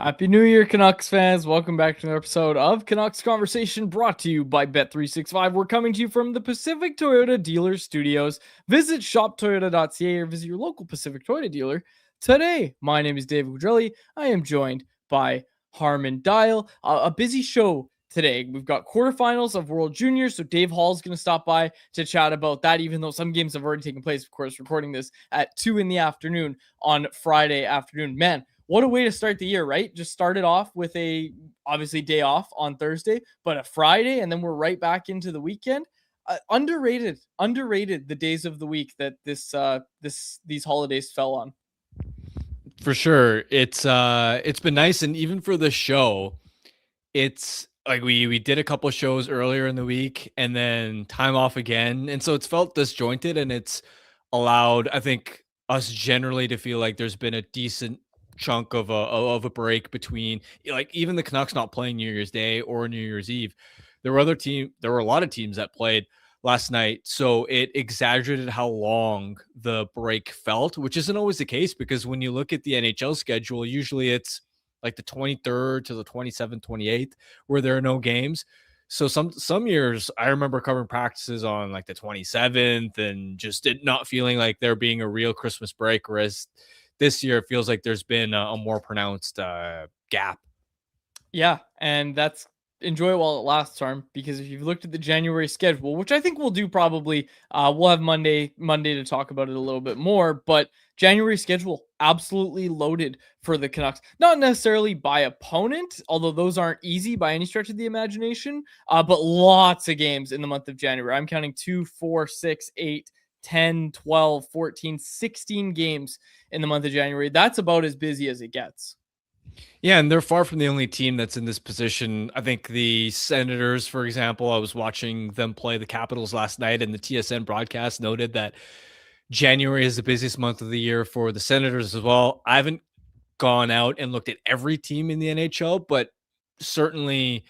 Happy New Year, Canucks fans. Welcome back to another episode of Canucks Conversation brought to you by Bet365. We're coming to you from the Pacific Toyota Dealer Studios. Visit shoptoyota.ca or visit your local Pacific Toyota dealer today. My name is David Quadrelli. I am joined by Harman Dial. A busy show today. We've got quarterfinals of World Juniors, so Dave Hall's going to stop by to chat about that, even though some games have already taken place. Of course, recording this at 2 in the afternoon on Friday afternoon. Man, what a way to start the year, right? Just started off with a obviously day off on Thursday, but a Friday, and then we're right back into the weekend. Underrated the days of the week that these holidays fell on. For sure. It's been nice, and even for the show, it's like we did a couple shows earlier in the week and then time off again. And so it's felt disjointed, and it's allowed, I think, us generally to feel like there's been a decent chunk of a break between, like, even the Canucks not playing New Year's Day or New Year's Eve. There were a lot of teams that played last night, so it exaggerated how long the break felt, which isn't always the case, because when you look at the NHL schedule, usually it's like the 23rd to the 27th, 28th, where there are no games. So some years I remember covering practices on like the 27th and just not feeling like there being a real Christmas break, whereas this year it feels like there's been a more pronounced gap. Yeah, and that's enjoy it while it lasts, Harm, because if you've looked at the January schedule, which I think we'll do probably, we'll have Monday to talk about it a little bit more, but January schedule absolutely loaded for the Canucks. Not necessarily by opponent, although those aren't easy by any stretch of the imagination, but lots of games in the month of January. I'm counting 2, 4, 6, 8, 10, 12, 14, 16 games in the month of January. That's about as busy as it gets. Yeah, and they're far from the only team that's in this position. I think the Senators, for example, I was watching them play the Capitals last night, and the TSN broadcast noted that January is the busiest month of the year for the Senators as well. I haven't gone out and looked at every team in the NHL, but certainly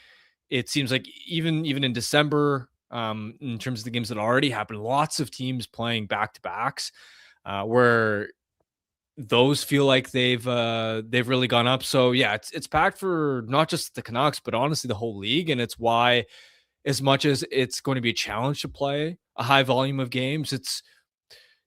it seems like even in December, in terms of the games that already happened, lots of teams playing back to backs, where those feel like they've really gone up. So yeah, it's packed for not just the Canucks, but honestly the whole league. And it's why, as much as it's going to be a challenge to play a high volume of games, it's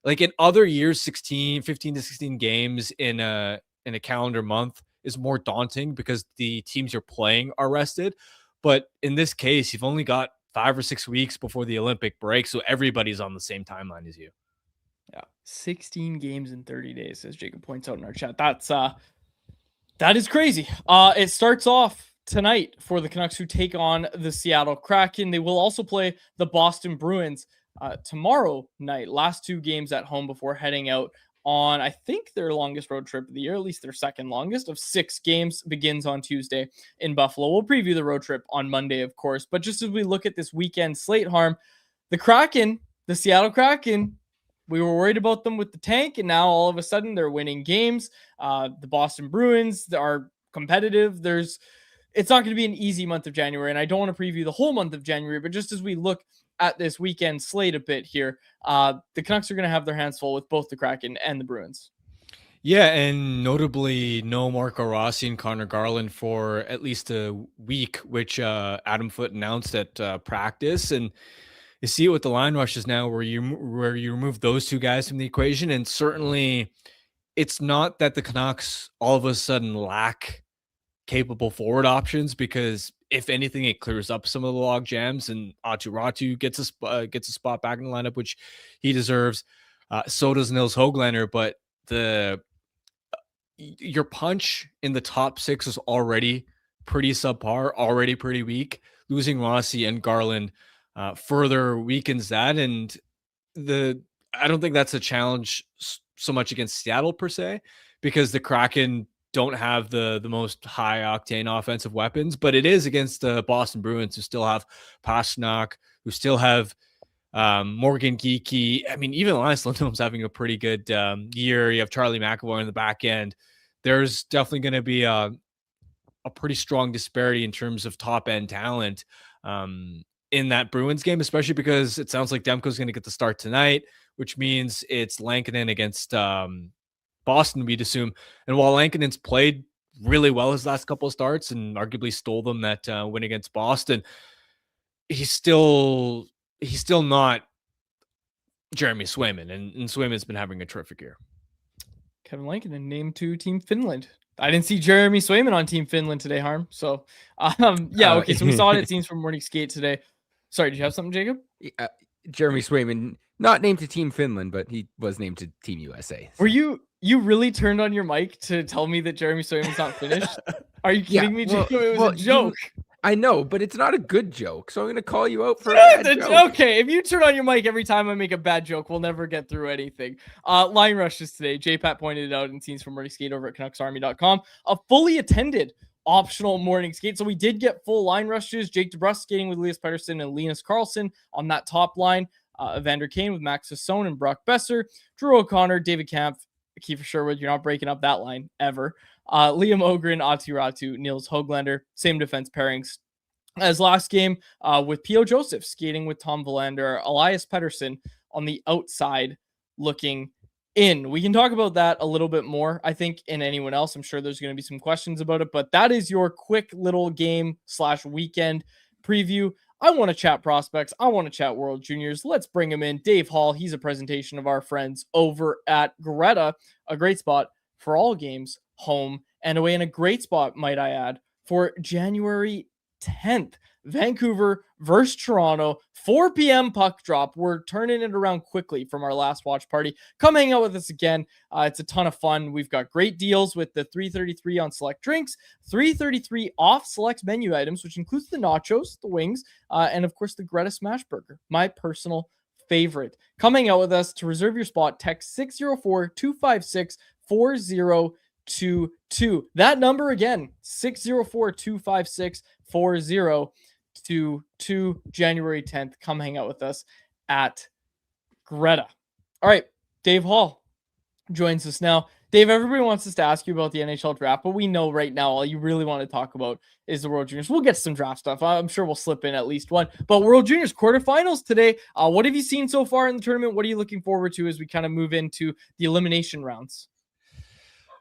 like in other years, 15 to 16 games in a calendar month is more daunting because the teams you're playing are rested. But in this case, you've only got 5 or 6 weeks before the Olympic break, so everybody's on the same timeline as you. Yeah, 16 games in 30 days, as Jacob points out in our chat. That is crazy. It starts off tonight for the Canucks, who take on the Seattle Kraken. They will also play the Boston Bruins tomorrow night. Last 2 games at home before heading out on, I think, their longest road trip of the year, at least their second longest of 6 games, begins on Tuesday in Buffalo. We'll preview the road trip on Monday, of course. But just as we look at this weekend slate, Harm, the Seattle Kraken, we were worried about them with the tank, and now all of a sudden they're winning games. The Boston Bruins are competitive. It's not going to be an easy month of January, and I don't want to preview the whole month of January, but just as we look at this weekend slate a bit here, the Canucks are going to have their hands full with both the Kraken and the Bruins. Yeah, and notably no Marco Rossi and Connor Garland for at least a week, which Adam Foote announced at practice. And you see it with the line rushes now, where you remove those 2 guys from the equation. And certainly it's not that the Canucks all of a sudden lack capable forward options, because if anything, it clears up some of the log jams, and Aatu Ratu gets a spot back in the lineup, which he deserves. So does Nils Höglander, but your punch in the top 6 is already pretty subpar, already pretty weak. Losing Rossi and Garland further weakens that, and I don't think that's a challenge so much against Seattle per se, because the Kraken don't have the most high octane offensive weapons, but it is against the Boston Bruins, who still have Pastrnak, who still have Morgan Geekie. I mean, even Linus Lindholm's having a pretty good year. You have Charlie McAvoy in the back end. There's definitely going to be a pretty strong disparity in terms of top end talent in that Bruins game, especially because it sounds like Demko's going to get the start tonight, which means it's Lankinen against Boston, we'd assume. And while Lankinen's played really well his last couple of starts and arguably stole them that win against Boston. He's still not Jeremy Swayman, and Swayman's been having a terrific year. Kevin Lankinen named to Team Finland. I didn't see Jeremy Swayman on Team Finland today, Harm. So, okay. So we saw it at Scenes from Morning Skate today. Sorry, did you have something, Jacob? Jeremy Swayman, not named to Team Finland, but he was named to Team USA. So. Were you really turned on your mic to tell me that Jeremy Swayman's not finished? Are you kidding me, Jacob? It was a joke. I know, but it's not a good joke, so I'm going to call you out for a bad joke. Okay, if you turn on your mic every time I make a bad joke, we'll never get through anything. Line rushes today. JPat pointed it out in Scenes from Morning Skate over at CanucksArmy.com. A fully attended optional morning skate. So we did get full line rushes. Jake DeBrusk skating with Elias Pettersson and Linus Karlsson on that top line. Evander Kane with Max Sassone and Brock Besser. Drew O'Connor, David Kampf, Kiefer Sherwood. You're not breaking up that line ever. Liam Ogren, Atu Ratu, Niels Hoglander. Same defense pairings as last game, with P.O. Joseph skating with Tom Verlander, Elias Pettersson on the outside looking in. We can talk about that a little bit more, I think, in anyone else. I'm sure there's going to be some questions about it, but that is your quick little game/weekend preview. I want to chat prospects. I want to chat World Juniors. Let's bring him in. Dave Hall. He's a presentation of our friends over at Greta, a great spot for all games, home and away, and a great spot, might I add, for January 10th. Vancouver versus Toronto, 4 p.m. puck drop. We're turning it around quickly from our last watch party. Come hang out with us again. It's a ton of fun. We've got great deals with the $333 on select drinks, $333 off select menu items, which includes the nachos, the wings, and of course the Greta Smash Burger, my personal favorite. Come hang out with us. To reserve your spot, text 604-256-4022. That number again, 604-256-4022, January 10th. Come hang out with us at Greta. All right, Dave Hall joins us now. Dave, everybody wants us to ask you about the NHL draft, but we know right now all you really want to talk about is the World Juniors. We'll get some draft stuff. I'm sure we'll slip in at least one. But World Juniors quarterfinals today. What have you seen so far in the tournament? What are you looking forward to as we kind of move into the elimination rounds?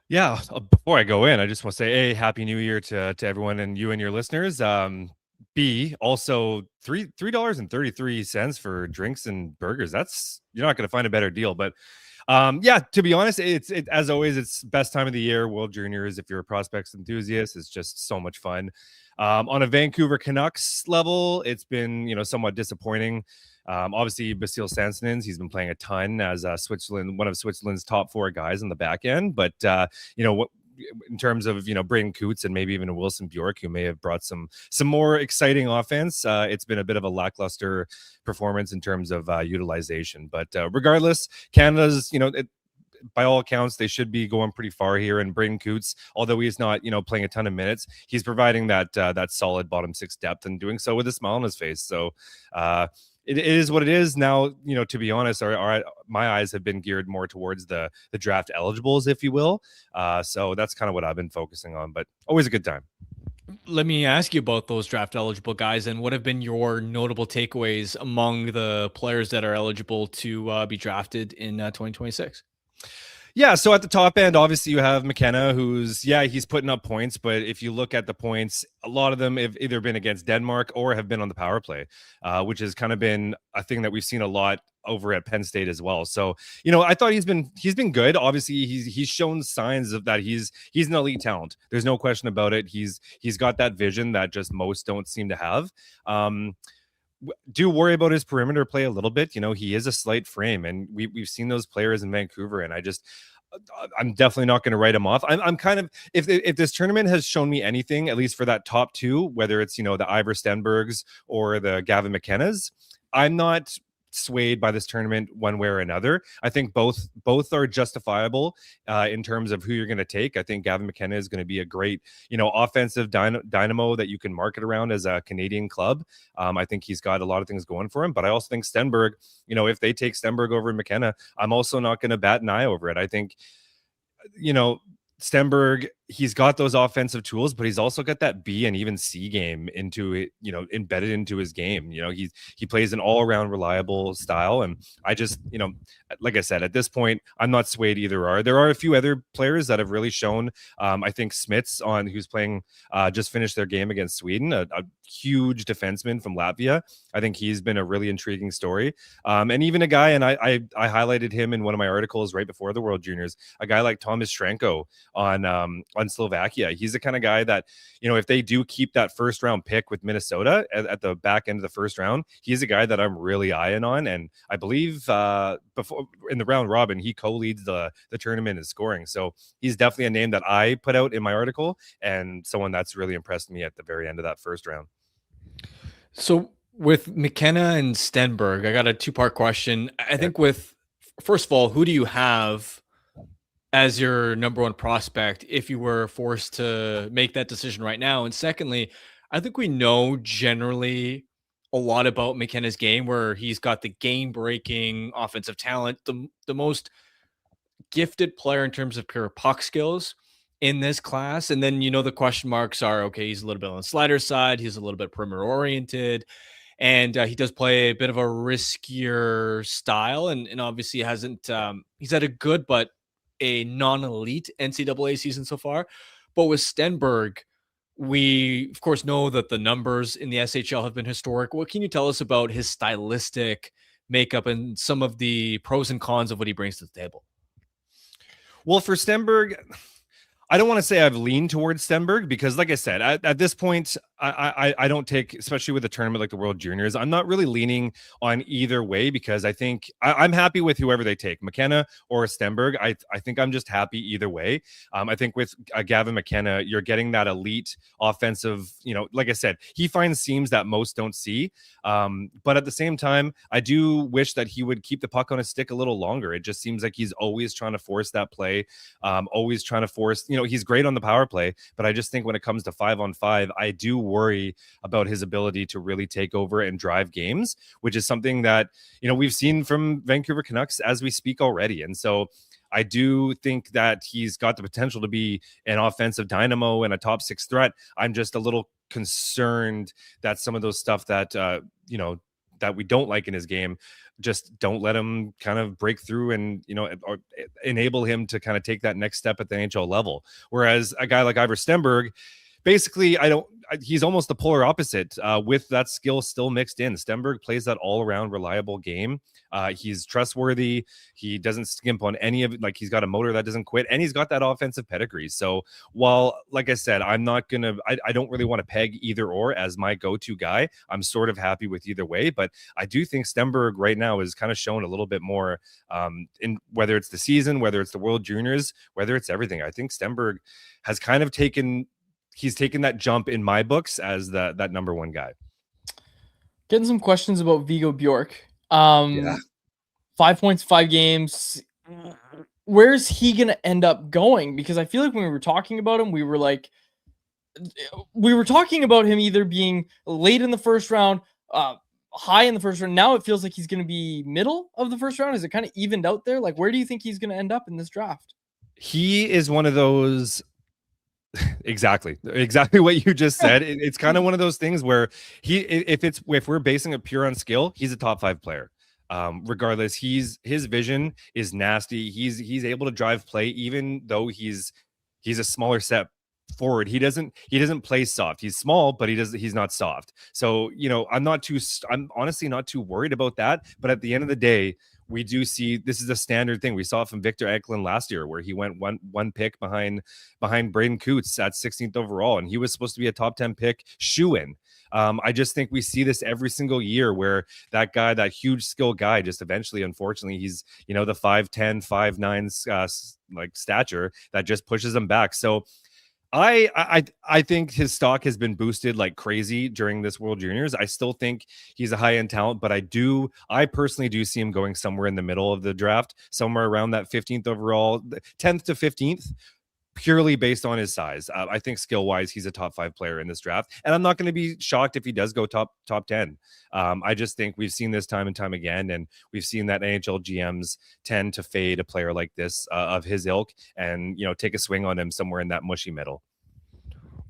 Yeah, before I go in, I just want to say, A, Happy New Year to everyone and you and your listeners. B, also $3.33 for drinks and burgers. You're not going to find a better deal. But yeah, to be honest, it's as always, it's best time of the year. World Juniors, if you're a prospects enthusiast, it's just so much fun. On a Vancouver Canucks level, it's been somewhat disappointing. Obviously, Basil Sansonens, he's been playing a ton as one of Switzerland's top 4 guys on the back end. But in terms of Braden Coots and maybe even a Wilson Bjork, who may have brought some more exciting offense, it's been a bit of a lackluster performance in terms of utilization. But regardless, Canada's by all accounts, they should be going pretty far here. And Braden Coots, although he's not, playing a ton of minutes, he's providing that solid bottom 6 depth and doing so with a smile on his face. So it is what it is now. To be honest, my eyes have been geared more towards the draft eligibles, if you will. So that's kind of what I've been focusing on. But always a good time. Let me ask you about those draft eligible guys, and what have been your notable takeaways among the players that are eligible to be drafted in 2026? Yeah, so at the top end, obviously you have McKenna, he's putting up points, but if you look at the points, a lot of them have either been against Denmark or have been on the power play, which has kind of been a thing that we've seen a lot over at Penn State as well. So, I thought he's been good. Obviously, he's shown signs of that. He's an elite talent. There's no question about it. He's got that vision that just most don't seem to have. Do worry about his perimeter play a little bit. He is a slight frame, and we've seen those players in Vancouver, and I'm definitely not going to write him off. I'm kind of, if this tournament has shown me anything, at least for that top 2, whether it's the Ivor Stenbergs or the Gavin McKennas, I'm not swayed by this tournament one way or another. I think both are justifiable in terms of who you're going to take. I think Gavin McKenna is going to be a great, offensive dynamo that you can market around as a Canadian club. I think he's got a lot of things going for him, but I also think Stenberg, if they take Stenberg over McKenna, I'm also not going to bat an eye over it. I think, Stenberg he's got those offensive tools, but he's also got that B and even C game into it, embedded into his game. He plays an all-around reliable style. And I just, like I said, at this point, I'm not swayed either or. There are a few other players that have really shown. I think Smits who's playing, just finished their game against Sweden, a huge defenseman from Latvia. I think he's been a really intriguing story. And even a guy, and I highlighted him in one of my articles right before the World Juniors, a guy like Thomas Shrenko on Slovakia. He's the kind of guy that, if they do keep that first round pick with Minnesota at the back end of the first round, he's a guy that I'm really eyeing on. And I believe before in the round robin, he co-leads the tournament in scoring. So he's definitely a name that I put out in my article, and someone that's really impressed me at the very end of that first round. So with McKenna and Stenberg, I got a two-part question. I think first of all, who do you have as your number one prospect if you were forced to make that decision right now? And secondly, I think we know generally a lot about McKenna's game, where he's got the game-breaking offensive talent, the most gifted player in terms of pure puck skills in this class. And then, the question marks are, okay, he's a little bit on the slider side. He's a little bit perimeter oriented. And he does play a bit of a riskier style. And obviously hasn't, he's had a good, but a non-elite NCAA season so far. But with Stenberg, we of course know that the numbers in the SHL have been historic. What can you tell us about his stylistic makeup and some of the pros and cons of what he brings to the table? Well, for Stenberg, I don't want to say I've leaned towards Stenberg because, like I said, at this point, I don't take, especially with a tournament like the World Juniors, I'm not really leaning on either way because I think I'm happy with whoever they take, McKenna or Stenberg. I think I'm just happy either way. I think with Gavin McKenna, you're getting that elite offensive, like I said, he finds seams that most don't see. But at the same time, I do wish that he would keep the puck on his stick a little longer. It just seems like he's always trying to force that play, always trying to force, he's great on the power play, but I just think when it comes to 5-on-5, I do worry about his ability to really take over and drive games, which is something that, we've seen from Vancouver Canucks as we speak already. And so I do think that he's got the potential to be an offensive dynamo and a top six threat. I'm just a little concerned that some of those stuff that, that we don't like in his game, just don't let him kind of break through and, or enable him to kind of take that next step at the NHL level. Whereas a guy like Ivor Stenberg, basically, he's almost the polar opposite with that skill still mixed in. Stenberg plays that all-around reliable game. He's trustworthy. He doesn't skimp on any of it. Like, he's got a motor that doesn't quit, and he's got that offensive pedigree. So while, like I said, I'm not going to, I don't really want to peg either or as my go-to guy. I'm sort of happy with either way, but I do think Stenberg right now is kind of showing a little bit more in whether it's the season, whether it's the World Juniors, whether it's everything. I think Stenberg has kind of taken that jump in my books as that number one guy. Getting some questions about Viggo Bjork. 5 points, 5 games. Where's he going to end up going? Because I feel like when we were talking about him, we were talking about him either being late in the first round, high in the first round. Now it feels like he's going to be middle of the first round. Is it kind of evened out there? Like, where do you think he's going to end up in this draft? He is one of those. Exactly what you just said. It's kind of one of those things where if we're basing it pure on skill, he's a top 5 player. Regardless, his vision is nasty. He's able to drive play, even though he's a smaller set forward. He doesn't play soft. He's small, but he's not soft. So, I'm honestly not too worried about that. But at the end of the day, we do see this is a standard thing. We saw it from Victor Eklund last year, where he went one pick behind Braden Coots at 16th overall, and he was supposed to be a top 10 pick shoe-in. I just think we see this every single year where that guy, that huge skill guy, just eventually, unfortunately, he's the 5'10", 5'9" like stature that just pushes him back. So I think his stock has been boosted like crazy during this World Juniors. I still think he's a high-end talent, but I personally do see him going somewhere in the middle of the draft, somewhere around that 15th overall, 10th to 15th. purely based on his size. I think skill wise, he's a top 5 player in this draft, and I'm not going to be shocked if he does go top 10. I just think we've seen this time and time again, and we've seen that NHL GMs tend to fade a player like this of his ilk, and take a swing on him somewhere in that mushy middle.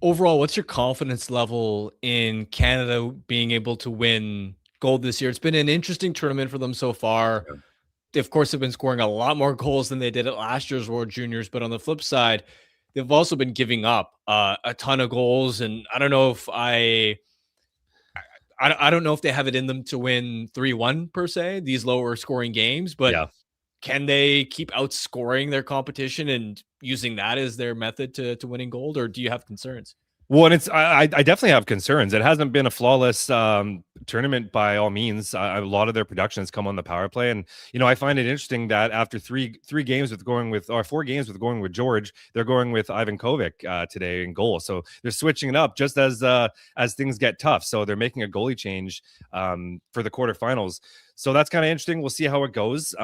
Overall, what's your confidence level in Canada being able to win gold this year? It's been an interesting tournament for them so far. Yeah. They, of course, have been scoring a lot more goals than they did at last year's World Juniors. But on the flip side, they've also been giving up a ton of goals. And I don't know if I don't know if they have it in them to win 3-1 per se, these lower scoring games. But Yeah. can they keep outscoring their competition and using that as their method to winning gold, or do you have concerns? Well, and I definitely have concerns. It hasn't been a flawless tournament by all means. A lot of their production has come on the power play, and I find it interesting that after three games with going with, or 4 games with going with George, they're going with Ivan Kovic today in goal. So they're switching it up just as things get tough. So they're making a goalie change for the quarterfinals. So that's kind of interesting. We'll see how it goes.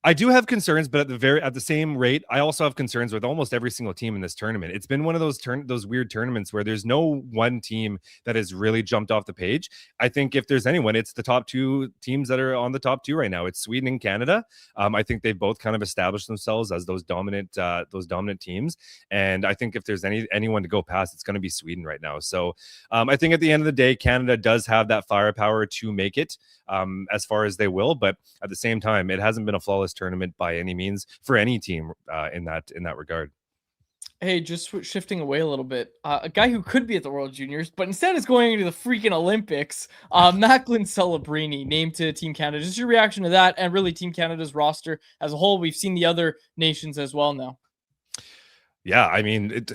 I do have concerns, but at the same rate, I also have concerns with almost every single team in this tournament. It's been one of those weird tournaments where there's no one team that has really jumped off the page. I think if there's anyone, it's the top 2 teams that are on the top 2 right now. It's Sweden and Canada. I think they've both kind of established themselves as those dominant teams. And I think if there's anyone to go past, it's going to be Sweden right now. So I think at the end of the day, Canada does have that firepower to make it as far as they will. But at the same time, it hasn't been a flawless tournament by any means for any team in that regard. Hey, just shifting away a little bit, a guy who could be at the World Juniors, but instead is going into the freaking Olympics, Macklin Celebrini, named to Team Canada. Just your reaction to that, and really Team Canada's roster as a whole. We've seen the other nations as well now. Yeah, I mean,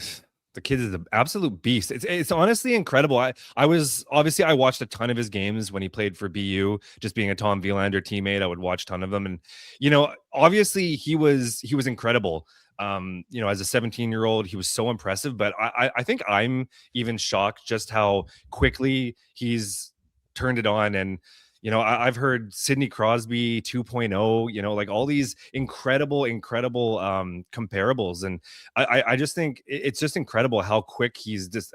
the kid is an absolute beast. It's honestly incredible. I watched a ton of his games when he played for BU, just being a Tom Wielander teammate. I would watch a ton of them, and obviously he was incredible. As a 17-year-old, he was so impressive. But I think I'm even shocked just how quickly he's turned it on. And I've heard Sidney Crosby 2.0, like all these incredible comparables. And I just think it's just incredible how quick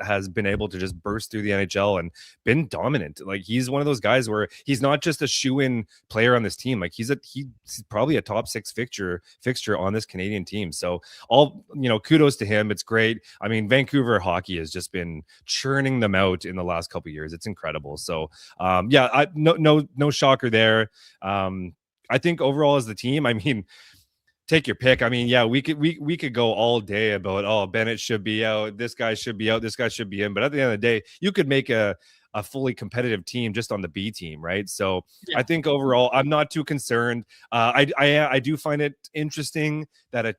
has been able to just burst through the NHL and been dominant. Like he's one of those guys where he's not just a shoe-in player on this team. Like he's probably a top 6 fixture on this Canadian team. So kudos to him. It's great. I mean, Vancouver hockey has just been churning them out in the last couple of years. It's incredible. So no shocker there. I think overall as the team, I mean, take your pick. I mean, yeah, we could go all day about, oh, Bennett should be out, this guy should be out, this guy should be in. But at the end of the day, you could make a fully competitive team just on the B team, right? So yeah. I think overall, I'm not too concerned. I do find it interesting that a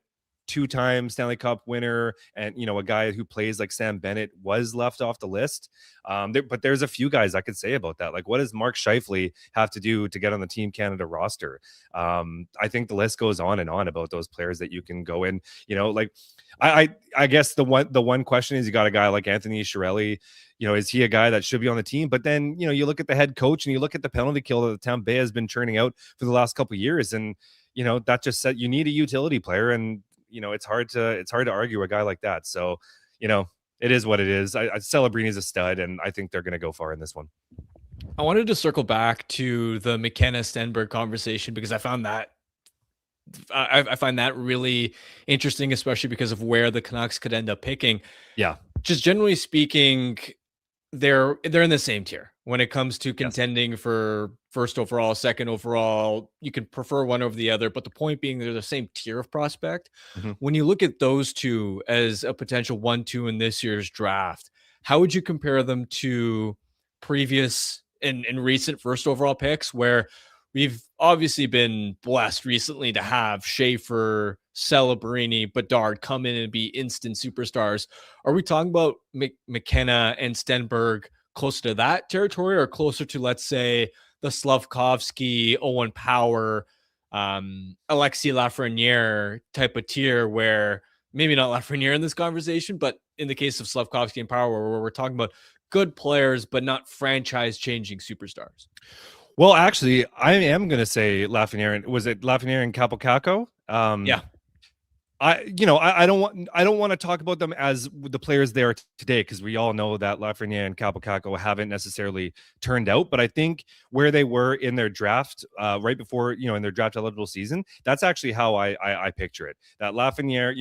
2-time Stanley Cup winner and a guy who plays like Sam Bennett was left off the list. But there's a few guys I could say about that. Like, what does Mark Scheifele have to do to get on the Team Canada roster? I think the list goes on and on about those players that you can go in. Like I guess the one question is, you got a guy like Anthony Chiarelli. Is he a guy that should be on the team? But then you look at the head coach and you look at the penalty kill that the Tampa Bay has been churning out for the last couple of years, and that just said you need a utility player, and it's hard to argue a guy like that. So, it is what it is. Celebrini's a stud, and I think they're going to go far in this one. I wanted to circle back to the McKenna Stenberg conversation because I find that really interesting, especially because of where the Canucks could end up picking. Yeah. Just generally speaking, they're in the same tier when it comes to contending for first overall, second overall. You can prefer one over the other, but the point being they're the same tier of prospect. Mm-hmm. When you look at those two as a potential 1-2 in this year's draft, how would you compare them to previous and recent first overall picks, where we've obviously been blessed recently to have Schaefer, Celebrini, Bedard come in and be instant superstars? Are we talking about McKenna and Stenberg closer to that territory, or closer to, let's say, the Slavkovsky, Owen Power, Alexis Lafreniere type of tier, where maybe not Lafreniere in this conversation, but in the case of Slavkovsky and Power, where we're talking about good players, but not franchise-changing superstars? Well, actually, I am going to say Lafreniere. Was it Lafreniere and Capocacco? Yeah. I don't want to talk about them as the players they are today, because we all know that Lafreniere and Capocaco haven't necessarily turned out. But I think where they were in their draft, right before, in their draft eligible season, that's actually how I picture it. That Lafreniere,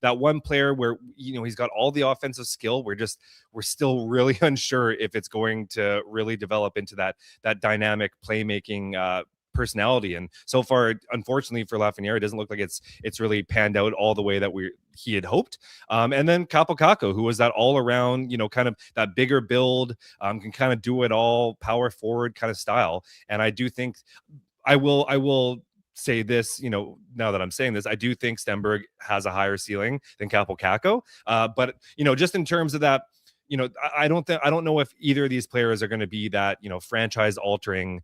that one player where he's got all the offensive skill. We're still really unsure if it's going to really develop into that dynamic playmaking personality. And so far, unfortunately for Lafreniere, it doesn't look like it's really panned out all the way that he had hoped. And then Capocaco, who was that all around, kind of that bigger build, can kind of do it all, power forward kind of style. And I do think I will say this, now that I'm saying this, I do think Stenberg has a higher ceiling than Capocaco. But just in terms of that, I don't know if either of these players are going to be that, franchise altering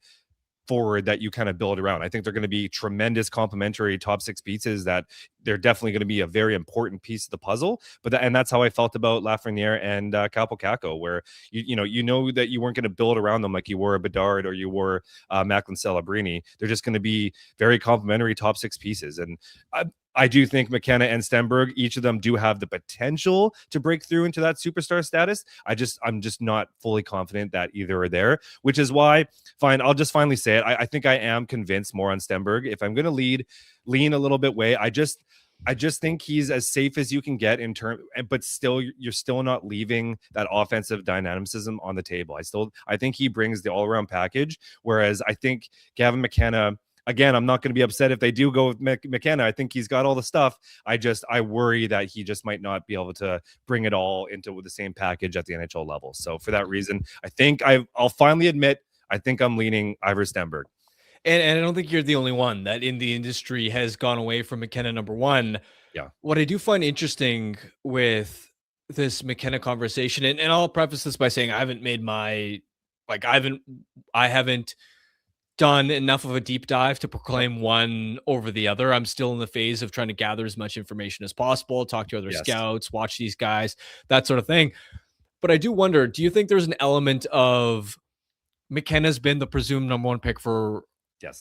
forward that you kind of build around. I think they're going to be tremendous complementary top six pieces that they're definitely going to be a very important piece of the puzzle. And that's how I felt about Lafreniere and Capocaco, where you know that you weren't going to build around them like you were a Bedard or you were Macklin Celebrini. They're just going to be very complementary top six pieces. And I do think McKenna and Stenberg, each of them do have the potential to break through into that superstar status. I'm just not fully confident that either are there, which is why, fine, I'll just finally say it. I think I am convinced more on Stenberg. If I'm going to lean a little bit way, I just think he's as safe as you can get but still, you're still not leaving that offensive dynamicism on the table. I think he brings the all-around package, whereas I think Gavin McKenna, again, I'm not going to be upset if they do go with McKenna. I think he's got all the stuff. I worry that he just might not be able to bring it all into the same package at the NHL level. So for that reason, I think I'll finally admit, I think I'm leaning Ivor Stenberg. And I don't think you're the only one that in the industry has gone away from McKenna number one. Yeah. What I do find interesting with this McKenna conversation, and I'll preface this by saying I haven't done enough of a deep dive to proclaim one over the other. I'm still in the phase of trying to gather as much information as possible, talk to other scouts, watch these guys, that sort of thing. But I do wonder, do you think there's an element of McKenna's been the presumed number one pick for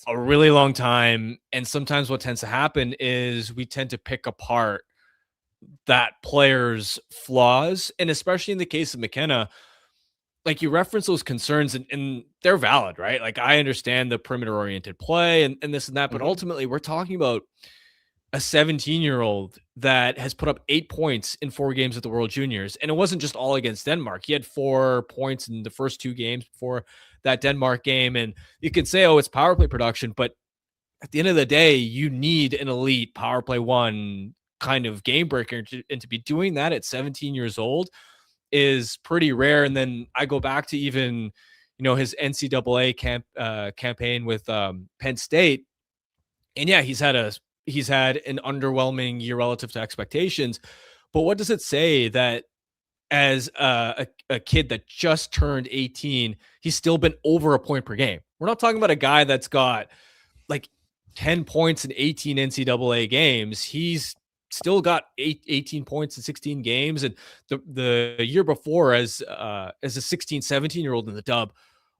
a really long time, and sometimes what tends to happen is we tend to pick apart that player's flaws, and especially in the case of McKenna, like you reference those concerns and they're valid, right? Like I understand the perimeter oriented play and this and that, but ultimately we're talking about a 17-year-old that has put up 8 points in 4 games at the World Juniors. And it wasn't just all against Denmark. He had 4 points in the first 2 games before that Denmark game. And you could say, oh, it's power play production, but at the end of the day, you need an elite power play one kind of game breaker. And to be doing that at 17 years old is pretty rare. And then I go back to even, his NCAA campaign with Penn State. And yeah, he's had an underwhelming year relative to expectations. But what does it say that as a kid that just turned 18, he's still been over a point per game? We're not talking about a guy that's got like 10 points in 18 NCAA games. He's still got 18 points in 16 games. And the year before as a 16, 17-year-old in the dub,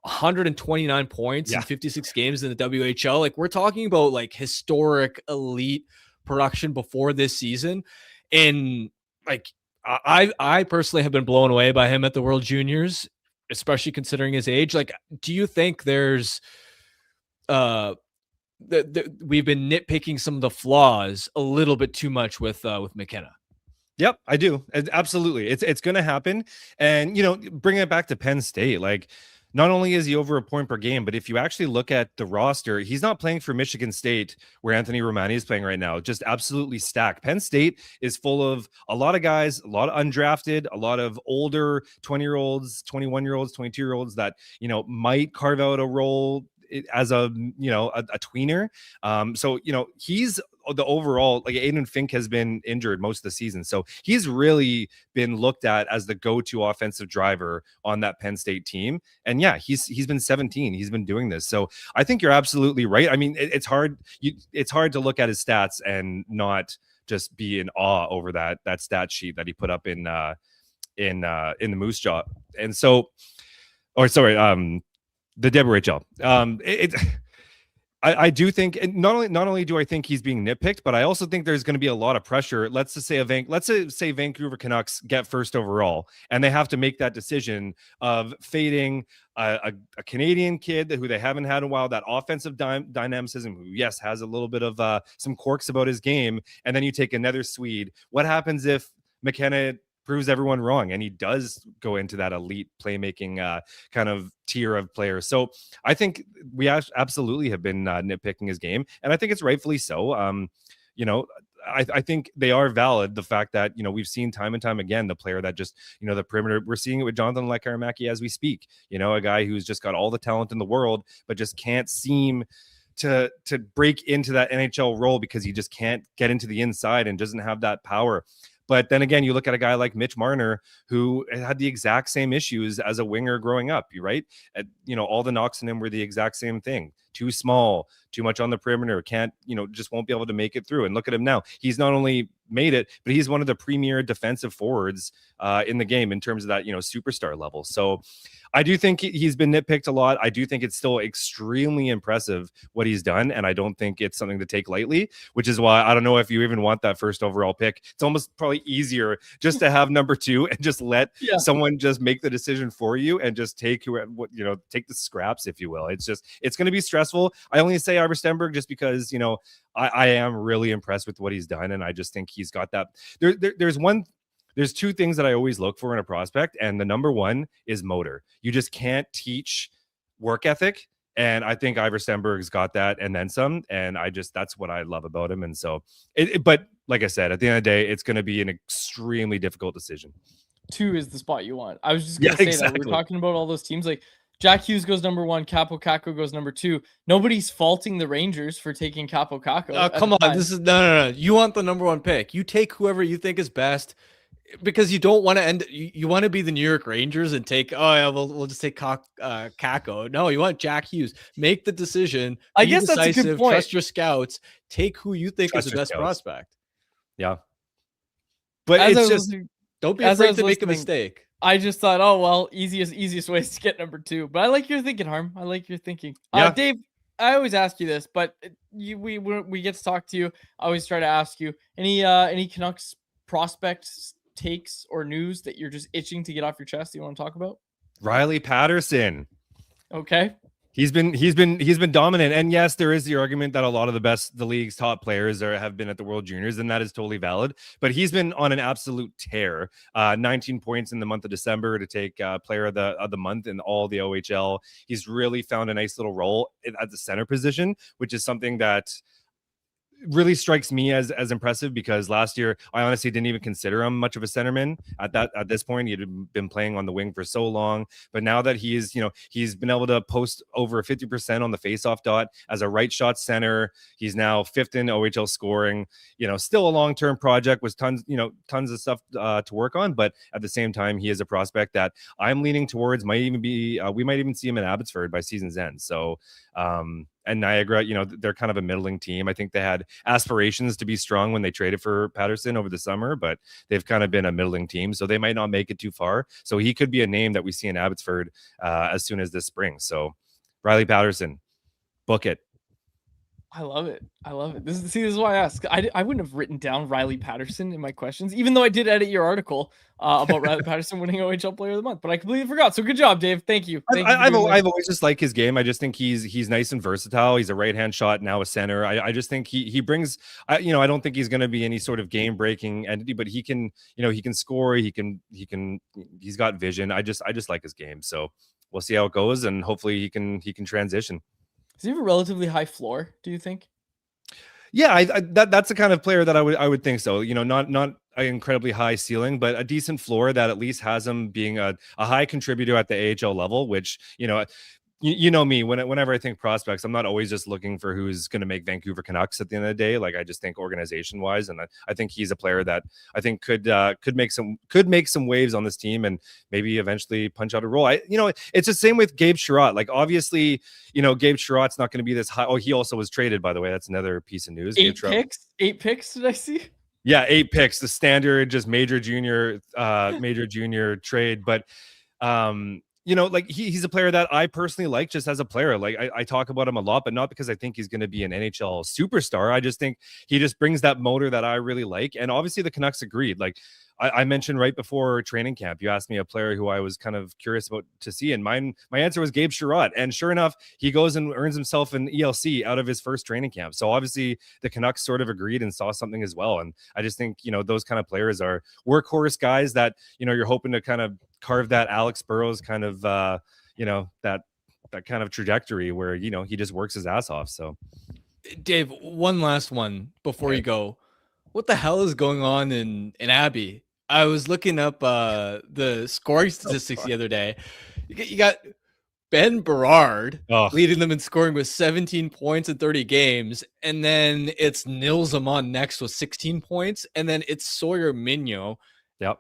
129 points in 56 games in the WHL. Like we're talking about like historic elite production before this season. And like, I personally have been blown away by him at the World Juniors, especially considering his age. Like, do you think there's, we've been nitpicking some of the flaws a little bit too much with McKenna? Yep, I do. Absolutely. It's going to happen. And, bringing it back to Penn State, like not only is he over a point per game, but if you actually look at the roster, he's not playing for Michigan State where Anthony Romani is playing right now. Just absolutely stacked. Penn State is full of a lot of guys, a lot of undrafted, a lot of older 20-year-olds, 21-year-olds, 22-year-olds that, might carve out a role as a tweener. So, he's the overall, like Aiden Fink has been injured most of the season. So he's really been looked at as the go-to offensive driver on that Penn State team. And yeah, he's been 17. He's been doing this. So I think you're absolutely right. I mean, it's hard to look at his stats and not just be in awe over that stat sheet that he put up in the Moose Jaw. And so, the WHL. I do think, and not only do I think he's being nitpicked, but I also think there's going to be a lot of pressure. Let's just say say Vancouver Canucks get first overall, and they have to make that decision of fading a Canadian kid who they haven't had in a while, that offensive dynamicism, who yes has a little bit of some quirks about his game, and then you take another Swede. What happens if McKenna proves everyone wrong and he does go into that elite playmaking kind of tier of players? So I think we absolutely have been nitpicking his game, and I think it's rightfully so. You know, I think they are valid. The fact that, you know, we've seen time and time again the player that just, you know, the perimeter. We're seeing it with Jonathan Lekkerimäki as we speak. You know, a guy who's just got all the talent in the world, but just can't seem to break into that NHL role because he just can't get into the inside and doesn't have that power. But then again, you look at a guy like Mitch Marner, who had the exact same issues as a winger growing up, right? You know, all the knocks on him were the exact same thing. Too small, too much on the perimeter, can't, you know, just won't be able to make it through. And look at him now. He's not only made it, but he's one of the premier defensive forwards in the game in terms of that, you know, superstar level. So I do think he's been nitpicked a lot. I do think it's still extremely impressive what he's done, and I don't think it's something to take lightly, which is why I don't know if you even want that first overall pick. It's almost probably easier just to have number 2 and just let someone just make the decision for you and just take take the scraps, if you will. It's going to be stressful. I only say Ivor Stenberg just because, you know, I am really impressed with what he's done, and I just think he's got that. There's 2 things that I always look for in a prospect, and the number 1 is motor. You just can't teach work ethic, and I think Ivor Stenberg's got that and then some, and that's what I love about him. And so, but like I said, at the end of the day, it's going to be an extremely difficult decision. 2 is the spot you want. I was just going to say that. We're talking about all those teams, like Jack Hughes goes number 1, Capo Caco goes number 2. Nobody's faulting the Rangers for taking Capo Caco. Oh, come on. This is no. You want the number 1 pick. You take whoever you think is best, because you don't want to you want to be the New York Rangers and take, we'll just take Caco. No, you want Jack Hughes. Make the decision. I guess that's a good point. Trust your scouts. Take who you think is the best prospect. Yeah. But don't be afraid to make a mistake. I just thought, easiest way is to get number 2. But I like your thinking, Harm. I like your thinking. Yeah. Dave, I always ask you this, but we get to talk to you. I always try to ask you any Canucks prospects, takes, or news that you're just itching to get off your chest that you want to talk about? Riley Patterson. Okay. He's been dominant, and yes, there is the argument that a lot of the league's top players have been at the World Juniors, and that is totally valid. But he's been on an absolute tear. 19 points in the month of December to take Player of the Month in all the OHL. He's really found a nice little role at the center position, which is something that really strikes me as impressive, because last year I honestly didn't even consider him much of a centerman at this point. He had been playing on the wing for so long, but now that he's been able to post over 50% on the faceoff dot as a right shot center. He's now 5th in OHL scoring. You know, still a long-term project with tons of stuff to work on, but at the same time, he is a prospect that I'm leaning towards we might even see him in Abbotsford by season's end. So and Niagara, you know, they're kind of a middling team. I think they had aspirations to be strong when they traded for Patterson over the summer, but they've kind of been a middling team, so they might not make it too far. So he could be a name that we see in Abbotsford as soon as this spring. So Riley Patterson, book it. I love it. This is why I asked. I wouldn't have written down Riley Patterson in my questions, even though I did edit your article about Riley Patterson winning OHL Player of the Month, but I completely forgot. So good job, Dave. Thank you. I've always just liked his game. I just think he's nice and versatile. He's a right-hand shot, now a center. I just think he brings, I don't think he's going to be any sort of game-breaking entity, but he can score. He's got vision. I just like his game. So we'll see how it goes, and hopefully he can transition. Does he have a relatively high floor, do you think? Yeah, that's the kind of player that I would think so. You know, not an incredibly high ceiling, but a decent floor that at least has him being a high contributor at the AHL level, which, you know, you know me, whenever I think prospects, I'm not always just looking for who's going to make Vancouver Canucks at the end of the day. Like, I just think organization wise, and I think he's a player that I think could make some waves on this team and maybe eventually punch out a role. It's the same with Gabe Sherratt. Like, obviously, you know, Gabe Sherratt's not going to be this high. Oh, he also was traded, by the way. That's another piece of news. 8 picks. Did I see? Yeah, 8 picks, the standard, just major junior trade. But you know, like he's a player that I personally like just as a player. Like I talk about him a lot, but not because I think he's going to be an NHL superstar. I just think he just brings that motor that I really like. And obviously the Canucks agreed. Like I mentioned right before training camp, you asked me a player who I was kind of curious about to see, and my answer was Gabe Sherratt. And sure enough, he goes and earns himself an ELC out of his first training camp. So obviously the Canucks sort of agreed and saw something as well. And I just think, you know, those kind of players are workhorse guys that, you know, you're hoping to kind of carve that Alex Burrows kind of you know, that kind of trajectory where, you know, he just works his ass off. So Dave, one last one before you go. What the hell is going on in Abbey? I was looking up the scoring statistics the other day. You got Ben Berard leading them in scoring with 17 points in 30 games, and then it's Nils Amon next with 16 points, and then it's Sawyer Mignot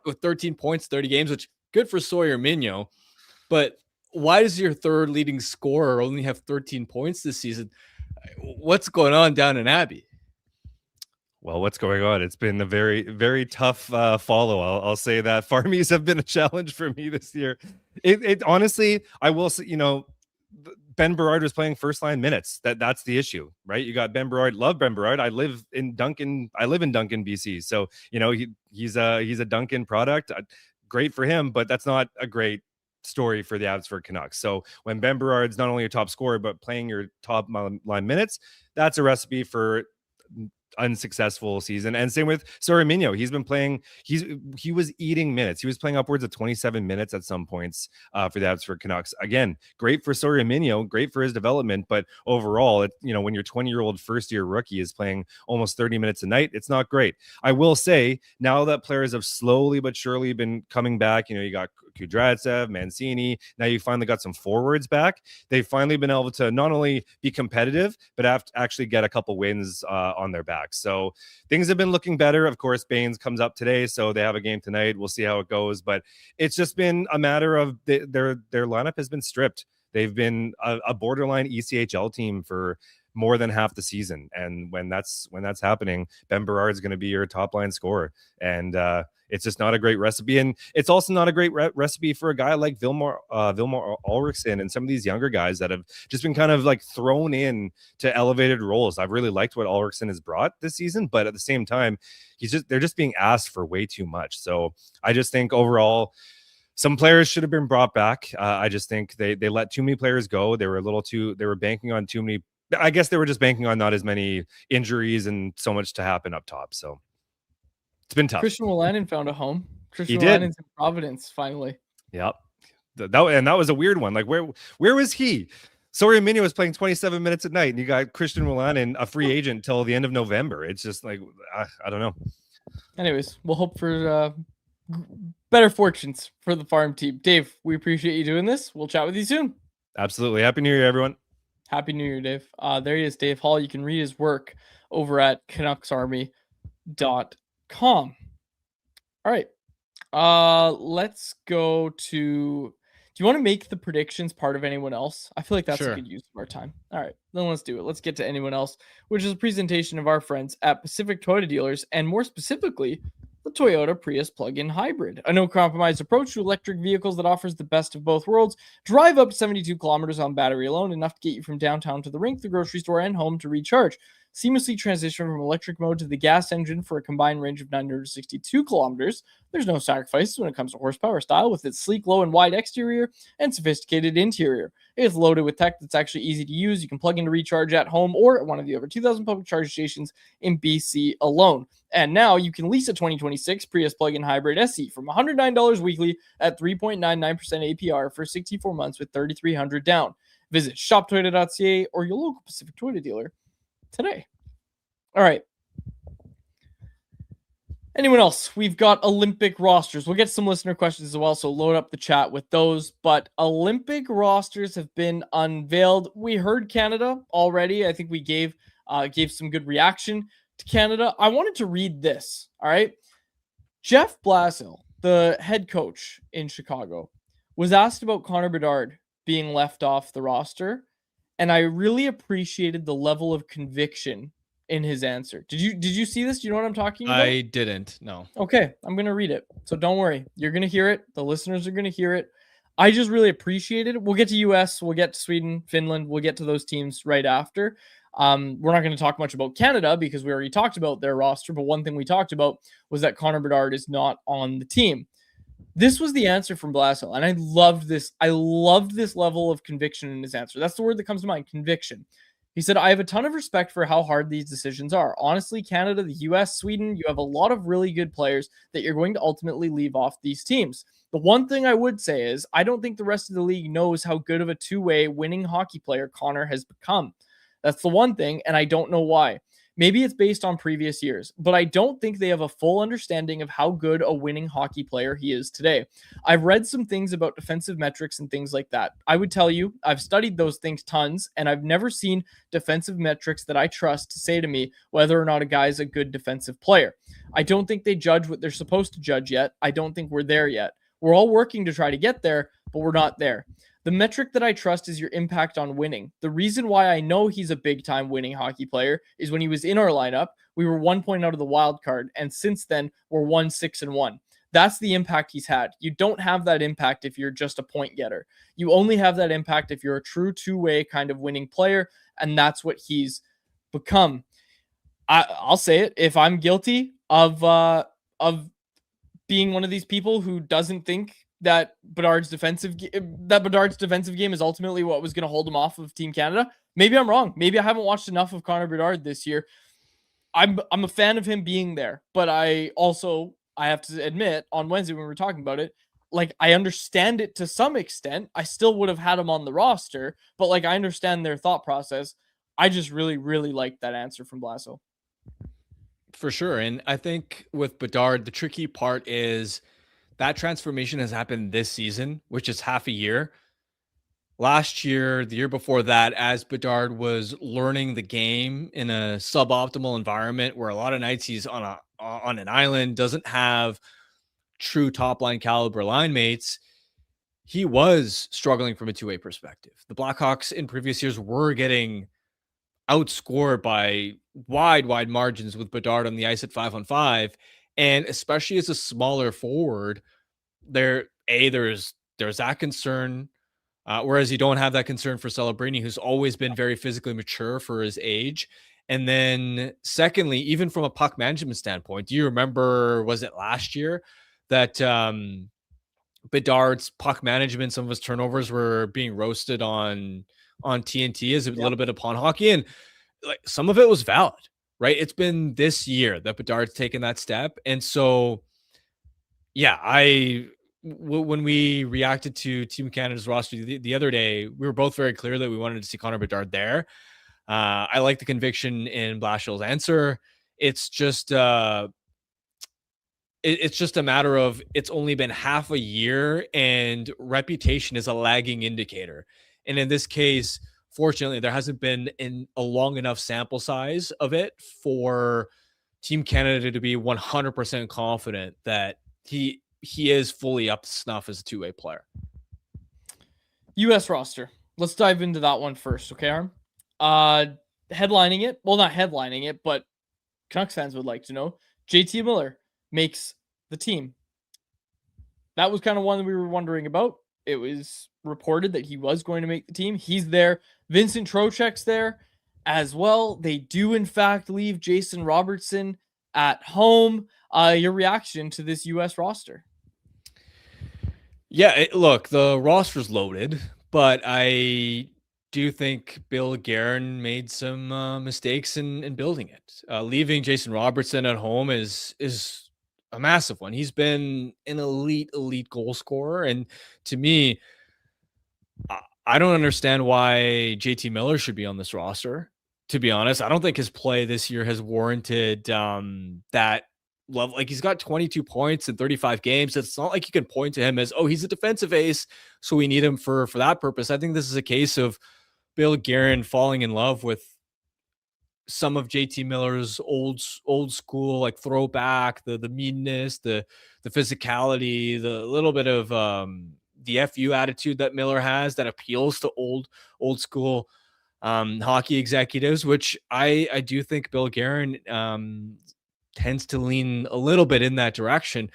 with 13 points, 30 games, which good for Sawyer Mignot. But why does your third leading scorer only have 13 points this season? What's going on down in Abbey? Well, what's going on? It's been a very, very tough follow. I'll say that farmies have been a challenge for me this year. It honestly, I will say, you know, Ben Berard was playing first line minutes. That's the issue, right? You got Ben Berard. Love Ben Berard. I live in Duncan, BC. So, you know, he's a Duncan product. Great for him, but that's not a great story for the Abbotsford Canucks. So when Ben Berard's not only your top scorer, but playing your top line minutes, that's a recipe for unsuccessful season. And same with Sawyer Mignot. He's been playing, he was eating minutes. He was playing upwards of 27 minutes at some points for the Abbotsford Canucks. Again, great for Sawyer Mignot, great for his development, but overall, you know, when your 20-year-old first-year rookie is playing almost 30 minutes a night, it's not great. I will say, now that players have slowly but surely been coming back, you know, you got Kudryavtsev, Mancini, now you finally got some forwards back. They've finally been able to not only be competitive, but have to actually get a couple wins on their back. So things have been looking better. Of course, Baines comes up today, so they have a game tonight. We'll see how it goes, but it's just been a matter of their lineup has been stripped. They've been a borderline ECHL team for more than half the season, and when that's happening, Ben Berard is going to be your top line scorer, and it's just not a great recipe. And it's also not a great recipe for a guy like Vilmar Ulrichsen and some of these younger guys that have just been kind of like thrown in to elevated roles. I've really liked what Ulrichsen has brought this season, but at the same time, they're just being asked for way too much. So I just think overall, some players should have been brought back. I just think they let too many players go. They were banking on too many. I guess they were just banking on not as many injuries and so much to happen up top. So it's been tough. Christian Wolanin found a home. Christian Wolanin's in Providence finally. Yep. That was a weird one. Like where was he? Sawyer Mignot was playing 27 minutes at night, and you got Christian Wolanin, a free agent till the end of November. It's just like I don't know. Anyways, we'll hope for better fortunes for the farm team. Dave, we appreciate you doing this. We'll chat with you soon. Absolutely. Happy New Year, everyone. Happy New Year, Dave. There he is, Dave Hall. You can read his work over at CanucksArmy.com. All right. Let's go to... Do you want to make the predictions part of anyone else? I feel like that's a good use of our time. All right, then let's do it. Let's get to anyone else, which is a presentation of our friends at Pacific Toyota Dealers, and more specifically, the Toyota Prius plug-in hybrid, a no-compromise approach to electric vehicles that offers the best of both worlds. Drive up to 72 kilometers on battery alone, enough to get you from downtown to the rink, the grocery store, and home to recharge. Seamlessly transition from electric mode to the gas engine for a combined range of 962 kilometers. There's no sacrifices when it comes to horsepower style with its sleek, low, and wide exterior and sophisticated interior. It's loaded with tech that's actually easy to use. You can plug in to recharge at home or at one of the over 2,000 public charge stations in BC alone. And now you can lease a 2026 Prius plug-in hybrid SE from $109 weekly at 3.99% APR for 64 months with $3,300 down. Visit shoptoyota.ca or your local Pacific Toyota dealer today. All right. Anyone else? We've got Olympic rosters. We'll get some listener questions as well, so load up the chat with those. But Olympic rosters have been unveiled. We heard Canada already. I think we gave some good reaction to Canada. I wanted to read this. All right. Jeff Blashill, the head coach in Chicago, was asked about Connor Bedard being left off the roster, and I really appreciated the level of conviction in his answer. Did you see this? Do you know what I'm talking about? I didn't. No. Okay, I'm going to read it. So don't worry. You're going to hear it. The listeners are going to hear it. I just really appreciated it. We'll get to US, we'll get to Sweden, Finland, we'll get to those teams right after. We're not going to talk much about Canada because we already talked about their roster, but one thing we talked about was that Connor Bedard is not on the team. This was the answer from Blashill, and I loved this. I loved this level of conviction in his answer. That's the word that comes to mind, conviction. He said, I have a ton of respect for how hard these decisions are. Honestly, Canada, the US, Sweden, you have a lot of really good players that you're going to ultimately leave off these teams. The one thing I would say is I don't think the rest of the league knows how good of a two-way winning hockey player Connor has become. That's the one thing, and I don't know why. Maybe it's based on previous years, but I don't think they have a full understanding of how good a winning hockey player he is today. I've read some things about defensive metrics and things like that. I would tell you, I've studied those things tons, and I've never seen defensive metrics that I trust to say to me whether or not a guy is a good defensive player. I don't think they judge what they're supposed to judge yet. I don't think we're there yet. We're all working to try to get there, but we're not there. The metric that I trust is your impact on winning. The reason why I know he's a big-time winning hockey player is when he was in our lineup, we were 1 point out of the wild card, and since then, we're 1-6-1. That's the impact he's had. You don't have that impact if you're just a point getter. You only have that impact if you're a true two-way kind of winning player, and that's what he's become. I'll say it. If I'm guilty of being one of these people who doesn't think that Bedard's defensive game is ultimately what was going to hold him off of Team Canada, maybe I'm wrong. Maybe I haven't watched enough of Connor Bedard this year. I'm a fan of him being there, but I have to admit on Wednesday when we were talking about it, like I understand it to some extent. I still would have had him on the roster, but like I understand their thought process. I just really, really like that answer from Blashill. For sure. And I think with Bedard, the tricky part is that transformation has happened this season, which is half a year. Last year, the year before that, as Bedard was learning the game in a suboptimal environment where a lot of nights he's on an island, doesn't have true top line caliber line mates, he was struggling from a two-way perspective. The Blackhawks in previous years were getting outscored by wide margins with Bedard on the ice at 5-on-5. And especially as a smaller forward, there's that concern. Whereas you don't have that concern for Celebrini, who's always been very physically mature for his age. And then secondly, even from a puck management standpoint, do you remember, was it last year that Bedard's puck management, some of his turnovers were being roasted on TNT as a little bit of pawn hockey, and like some of it was valid, right? It's been this year that Bedard's taken that step. And so, yeah, when we reacted to Team Canada's roster the other day, we were both very clear that we wanted to see Connor Bedard there. I like the conviction in Blashill's answer. It's just it's just a matter of it's only been half a year, and reputation is a lagging indicator. And in this case, fortunately, there hasn't been a long enough sample size of it for Team Canada to be 100% confident that he is fully up to snuff as a two-way player. U.S. roster. Let's dive into that one first, okay, Arm? Headlining it, well, not headlining it, but Canucks fans would like to know, JT Miller makes the team. That was kind of one that we were wondering about. It was reported that he was going to make the team. He's there. Vincent Trocheck's there as well. They do, in fact, leave Jason Robertson at home. Your reaction to this U.S. roster? Yeah, look, the roster's loaded, but I do think Bill Guerin made some mistakes in building it. Leaving Jason Robertson at home is a massive one. He's been an elite goal scorer, and to me, I don't understand why JT Miller should be on this roster. To be honest, I don't think his play this year has warranted that level. Like, he's got 22 points in 35 games. It's not like you can point to him as, oh, he's a defensive ace, so we need him for that purpose. I think this is a case of Bill Guerin falling in love with some of JT Miller's old school, like throwback, the meanness, the physicality, the little bit of the FU attitude that Miller has that appeals to old school hockey executives, which I do think Bill Guerin tends to lean a little bit in that direction.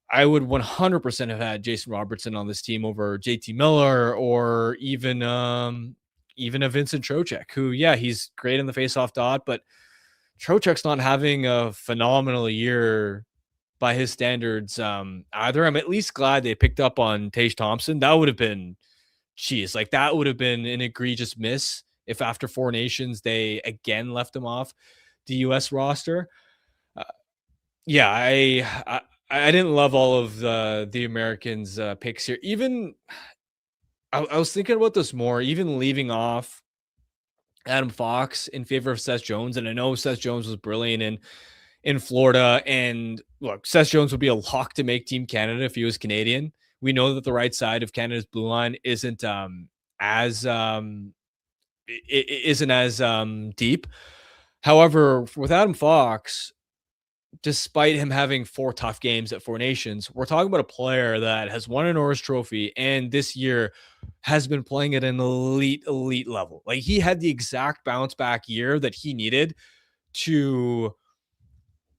I would 100% have had Jason Robertson on this team over JT Miller or even a Vincent Trocheck, who, yeah, he's great in the faceoff dot, but Trocheck's not having a phenomenal year by his standards either. I'm at least glad they picked up on Tage Thompson. That would have been, like that would have been an egregious miss if after Four Nations they again left him off the U.S. roster. Yeah, I didn't love all of the Americans' picks here. Even I was thinking about this more, even leaving off Adam Fox in favor of Seth Jones. And I know Seth Jones was brilliant in Florida. And look, Seth Jones would be a lock to make Team Canada if he was Canadian. We know that the right side of Canada's blue line isn't as deep. However, with Adam Fox, despite him having 4 tough games at Four Nations, we're talking about a player that has won an Norris Trophy and this year has been playing at an elite level. Like, he had the exact bounce back year that he needed to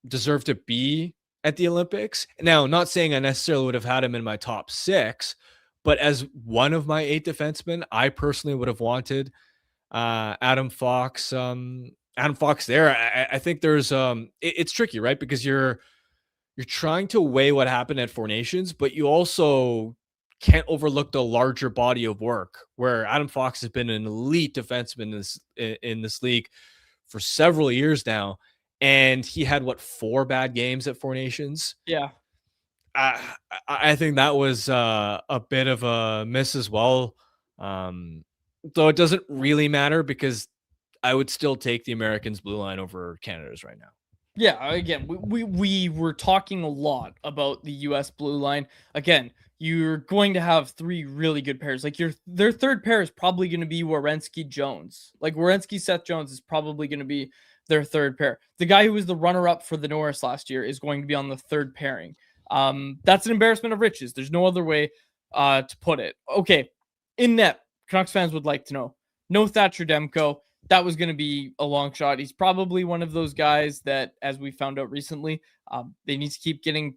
deserve to be at the Olympics. Now, not saying I necessarily would have had him in my top 6, but as one of my 8 defensemen, I personally would have wanted Adam Fox there. I think there's it's tricky, right? Because you're trying to weigh what happened at Four Nations, but you also can't overlook the larger body of work where Adam Fox has been an elite defenseman in this league for several years now. And he had 4 bad games at Four Nations. Yeah. I think that was a bit of a miss as well. Though it doesn't really matter because I would still take the Americans' blue line over Canada's right now. Yeah, again, we were talking a lot about the U.S. blue line. Again, you're going to have 3 really good pairs. Like, their third pair is probably going to be Werenski-Jones. Like, Werenski-Seth Jones is probably going to be their third pair. The guy who was the runner-up for the Norris last year is going to be on the third pairing. That's an embarrassment of riches. There's no other way to put it. Okay, in net, Canucks fans would like to know. No Thatcher Demko. That was going to be a long shot. He's probably one of those guys that, as we found out recently, they need to keep getting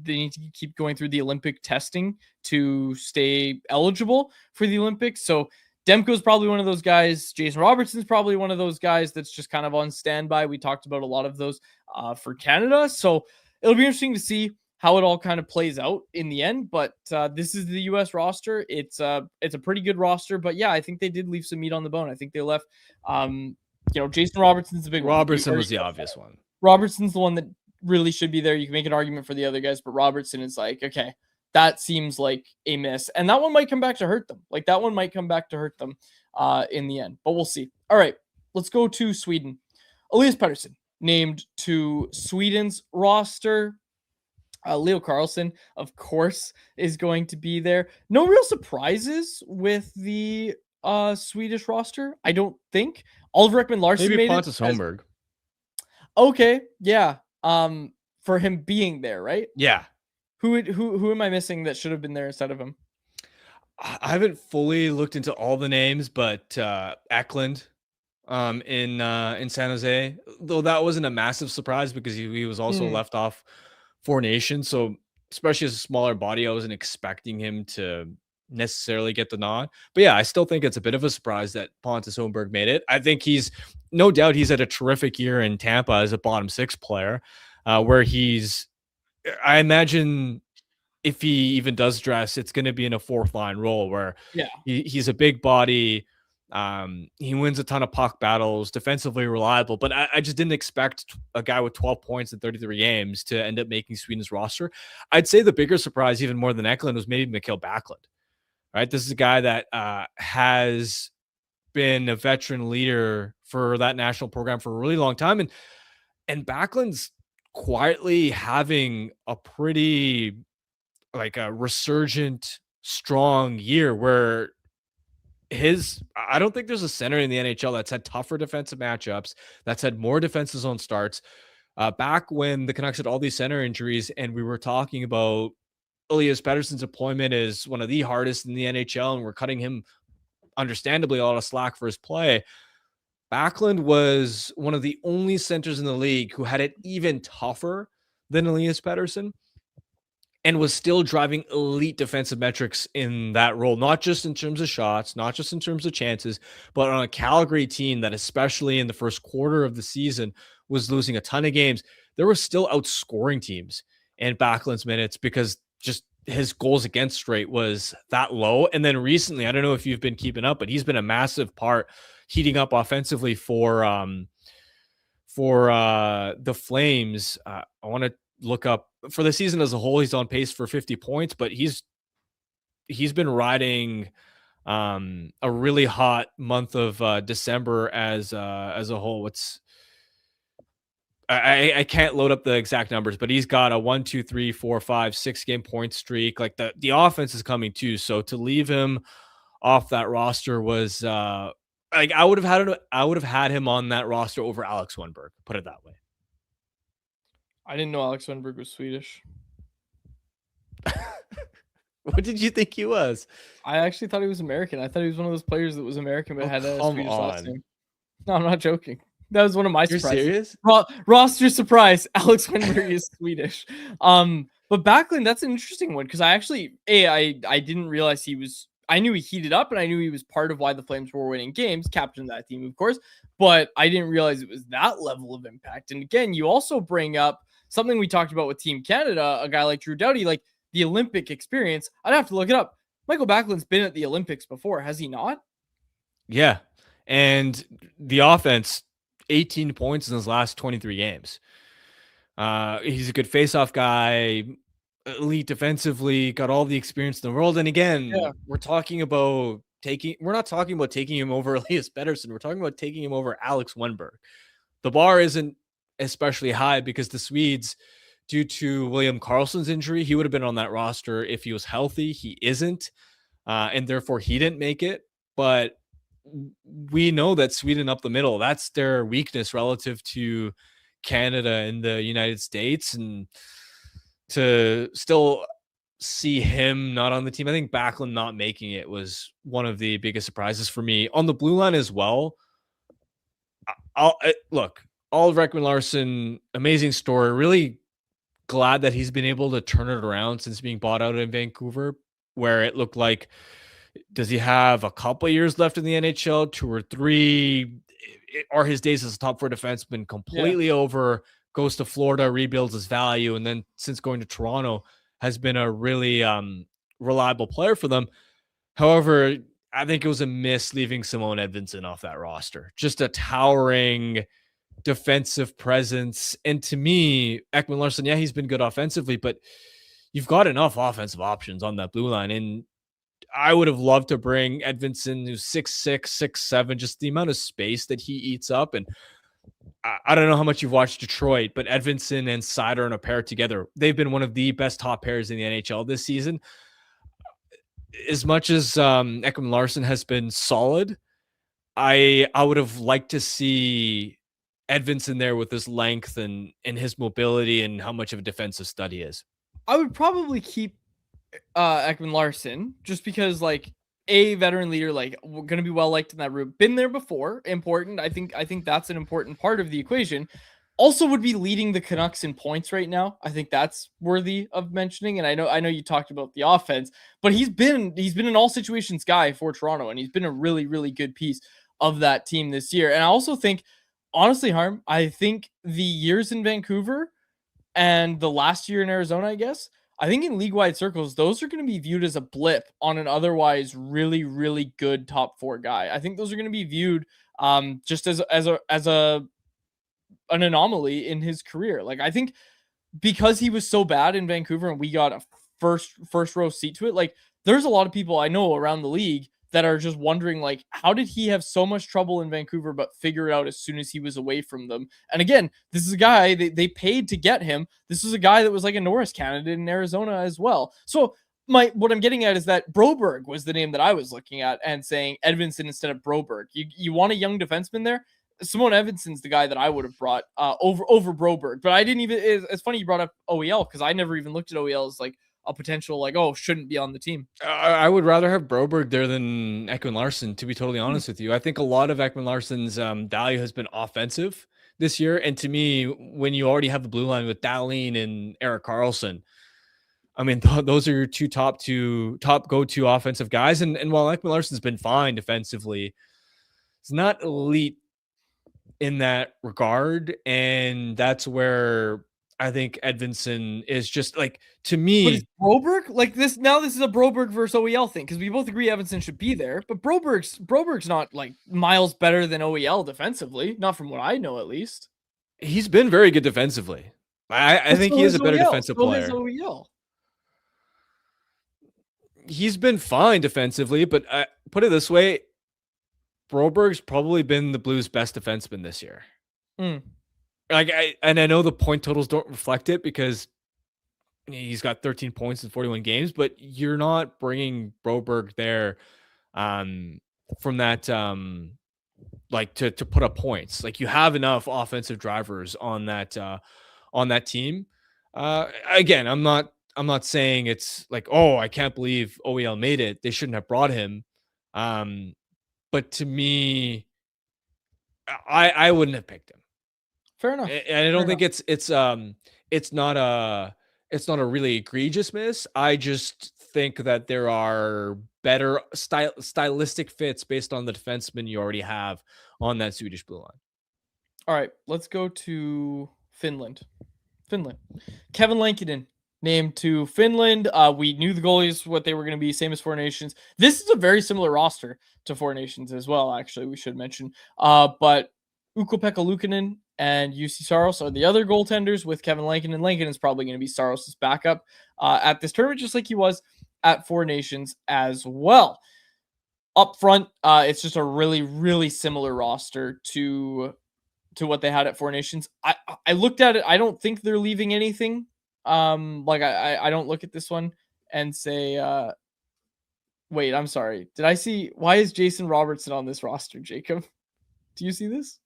They need to keep going through the Olympic testing to stay eligible for the Olympics. So Demko's probably one of those guys. Jason Robertson's probably one of those guys that's just kind of on standby. We talked about a lot of those for Canada. So it'll be interesting to see how it all kind of plays out in the end. But this is the U.S. roster. It's a pretty good roster. But yeah, I think they did leave some meat on the bone. I think they left, Jason Robertson's a big one. Robertson was the obvious one. Robertson's the one that really should be there. You can make an argument for the other guys, but Robertson is like, okay, that seems like a miss. And that one might come back to hurt them. Like, that one might come back to hurt them in the end. But we'll see. All right, let's go to Sweden. Elias Pettersson named to Sweden's roster. Leo Carlson, of course, is going to be there. No real surprises with the Swedish roster, I don't think. Oliver Ekman-Larsson Maybe made Pontus it. Holmberg. Okay, yeah. For him being there, right? Yeah. Who am I missing that should have been there instead of him? I haven't fully looked into all the names, but Eklund in San Jose, though that wasn't a massive surprise because he was also left off Four Nations. So especially as a smaller body, I wasn't expecting him to necessarily get the nod. But yeah, I still think it's a bit of a surprise that Pontus Holmberg made it. I think he's had a terrific year in Tampa as a bottom 6 player, where I imagine if he even does dress, it's going to be in a 4th line role where he's a big body. He wins a ton of puck battles, defensively reliable, but I just didn't expect a guy with 12 points in 33 games to end up making Sweden's roster. I'd say the bigger surprise, even more than Eklund, was maybe Mikael Backlund. Right, this is a guy that has been a veteran leader for that national program for a really long time, and Backlund's quietly having a pretty a resurgent, strong year where I don't think there's a center in the NHL that's had tougher defensive matchups, that's had more defensive zone starts. Back when the Canucks had all these center injuries and we were talking about Elias Pettersson's deployment is one of the hardest in the NHL and we're cutting him understandably a lot of slack for his play, Backlund was one of the only centers in the league who had it even tougher than Elias Pettersson. and was still driving elite defensive metrics in that role, not just in terms of shots, not just in terms of chances, but on a Calgary team that, especially in the first quarter of the season, was losing a ton of games. There were still outscoring teams in Backlund's minutes because just his goals against rate was that low. And then recently, I don't know if you've been keeping up, but he's been a massive part heating up offensively for the Flames. I want to look up for the season as a whole. He's on pace for 50 points, but he's been riding a really hot month of December as a whole. I can't load up the exact numbers, but he's got a 1, 2, 3, 4, 5, 6 game point streak. Like the offense is coming too. So to leave him off that roster was like I would have had him on that roster over Alex Wenberg. Put it that way. I didn't know Alex Wenberg was Swedish. What did you think he was? I actually thought he was American. I thought he was one of those players that was American but had a come Swedish last on. name. No, I'm not joking. That was one of my You're surprises. serious? Roster surprise. Alex Wenberg is Swedish. But Backlund, that's an interesting one because I didn't realize he was. I knew he heated up and I knew he was part of why the Flames were winning games, captain of that team, of course. But I didn't realize it was that level of impact. And again, you also bring up something we talked about with Team Canada, a guy like Drew Doughty, like the Olympic experience. I'd have to look it up. Michael Backlund's been at the Olympics before, has he not? Yeah. And the offense, 18 points in his last 23 games. He's a good face-off guy, elite defensively, got all the experience in the world. And again, we're not talking about taking him over Elias Pettersson. We're talking about taking him over Alex Wenberg. The bar isn't especially high because the Swedes, due to William Karlsson's injury, he would have been on that roster if he was healthy. He isn't, and therefore he didn't make it. But we know that Sweden up the middle, that's their weakness relative to Canada and the United States. And to still see him not on the team, I think Backlund not making it was one of the biggest surprises for me. On the blue line as well, Oliver Ekman-Larsson, amazing story. Really glad that he's been able to turn it around since being bought out in Vancouver, where it looked like, does he have a couple of years left in the NHL, 2 or 3? Are his days as a top 4 defenseman completely over? Goes to Florida, rebuilds his value, and then since going to Toronto, has been a really reliable player for them. However, I think it was a miss leaving Simone Edvinsson off that roster. Just a towering defensive presence. And to me, Ekman-Larsson, he's been good offensively, but you've got enough offensive options on that blue line. And I would have loved to bring Edvinsson, who's 6'6", 6'7", just the amount of space that he eats up. And I don't know how much you've watched Detroit, but Edvinsson and Seider in a pair together, they've been one of the best top pairs in the NHL this season. As much as Ekman-Larsson has been solid, I would have liked to see Edvinsson there with his length and his mobility and how much of a defensive stud he is. I would probably keep Ekman-Larsson just because, like, a veteran leader, like, we're going to be well liked in that room. Been there before, important. I think that's an important part of the equation. Also would be leading the Canucks in points right now. I think that's worthy of mentioning. And I know you talked about the offense, but he's been an all situations guy for Toronto, and he's been a really, really good piece of that team this year. And I also think, honestly, Harm, I think the years in Vancouver and the last year in Arizona, I guess, I think in league-wide circles, those are going to be viewed as a blip on an otherwise really, really good top 4 guy. I think those are going to be viewed just as an anomaly in his career. Like, I think because he was so bad in Vancouver and we got a first row seat to it, like, there's a lot of people I know around the league that are just wondering, like, how did he have so much trouble in Vancouver but figure it out as soon as he was away from them? And again, this is a guy they paid to get him. This is a guy that was like a Norris candidate in Arizona as well. So what I'm getting at is that Broberg was the name that I was looking at and saying Edvinsson instead of Broberg. You want a young defenseman there? Simone Edvinsson's the guy that I would have brought over Broberg. But I didn't even. It's funny you brought up OEL because I never even looked at OEL as like a potential, like, shouldn't be on the team. I would rather have Broberg there than Ekman-Larsson, to be totally honest with you. I think a lot of Ekman-Larsson's value has been offensive this year. And to me, when you already have the blue line with Dahlin and Erik Karlsson, I mean, those are your top go-to offensive guys. And while Ekman Larsson's been fine defensively, it's not elite in that regard. And that's where I think Edvinsson is just like, to But is me, Broberg like this? Now this is a Broberg versus OEL thing because we both agree Evansson should be there, but Broberg's not like miles better than OEL defensively, not from what I know at least. he's been very good defensively. I think he is a better defensive player. OEL. He's been fine defensively, but put it this way, Broberg's probably been the Blues' best defenseman this year. Like, I know the point totals don't reflect it because he's got 13 points in 41 games, but you're not bringing Broberg there from that like to put up points. Like, you have enough offensive drivers on that team. Again, I'm not saying it's like, oh, I can't believe OEL made it. They shouldn't have brought him. But to me, I wouldn't have picked him. Fair enough. And I don't think it's not a really egregious miss. I just think that there are better stylistic fits based on the defenseman you already have on that Swedish blue line. All right, let's go to Finland. Kevin Lankinen named to Finland. We knew the goalies, what they were going to be, same as Four Nations. This is a very similar roster to Four Nations as well, actually, we should mention. But Ukko-Pekka Luukkonen and Jussi Saros are the other goaltenders with Kevin Lankinen. Lankinen's probably going to be Saros' backup at this tournament, just like he was at Four Nations as well. Up front, it's just a really, really similar roster to what they had at Four Nations. I looked at it. I don't think they're leaving anything. I don't look at this one and say, wait, I'm sorry. Did I see, why is Jason Robertson on this roster, Jacob? Do you see this?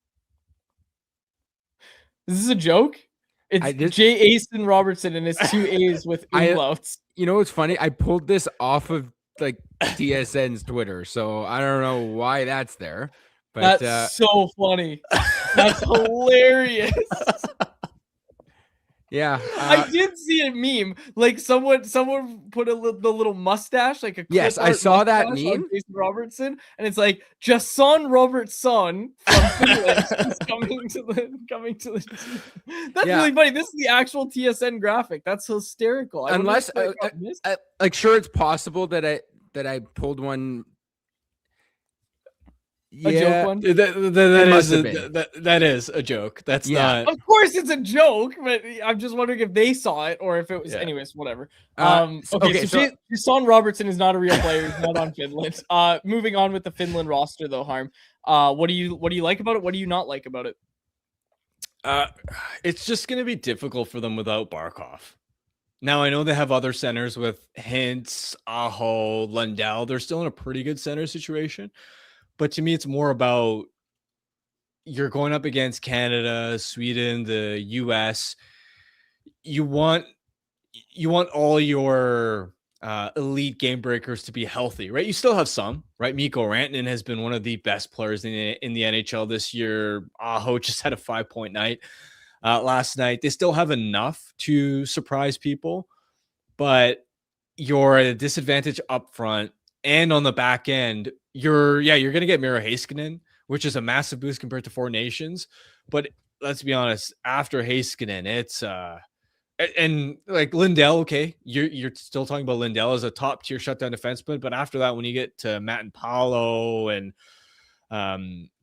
Is this a joke? It's J. Asen Robertson and it's 2 A's with umlauts. You know what's funny? I pulled this off of like TSN's Twitter, so I don't know why that's there. But that's so funny. That's hilarious. Yeah, I did see a meme. Like someone put the little mustache, like a yes, I saw that meme. Jason Robertson, and it's like Jason Robertson from Finland is coming to the team. That's really funny. This is the actual TSN graphic. That's hysterical. Unless, like, sure, it's possible that I pulled one. A joke one? That is a joke. That's not. Of course, it's a joke, but I'm just wondering if they saw it or if it was. Anyways, whatever. So Jason Robertson is not a real player. He's not on Finland. Moving on with the Finland roster, though, Harm. What do you like about it? What do you not like about it? It's just going to be difficult for them without Barkov. Now, I know they have other centers with Hintz, Aho, Lundell. They're still in a pretty good center situation. But to me, it's more about you're going up against Canada, Sweden, the US. You want all your elite game breakers to be healthy, right? You still have some, right? Mikko Rantanen has been one of the best players in the NHL this year. Aho just had a 5-point night last night. They still have enough to surprise people, but you're at a disadvantage up front. And on the back end, you're going to get Miro Heiskanen, which is a massive boost compared to Four Nations. But let's be honest, after Heiskanen, it's and like Lindell, okay, you're still talking about Lindell as a top tier shutdown defenseman. But after that, when you get to Matt and Paolo and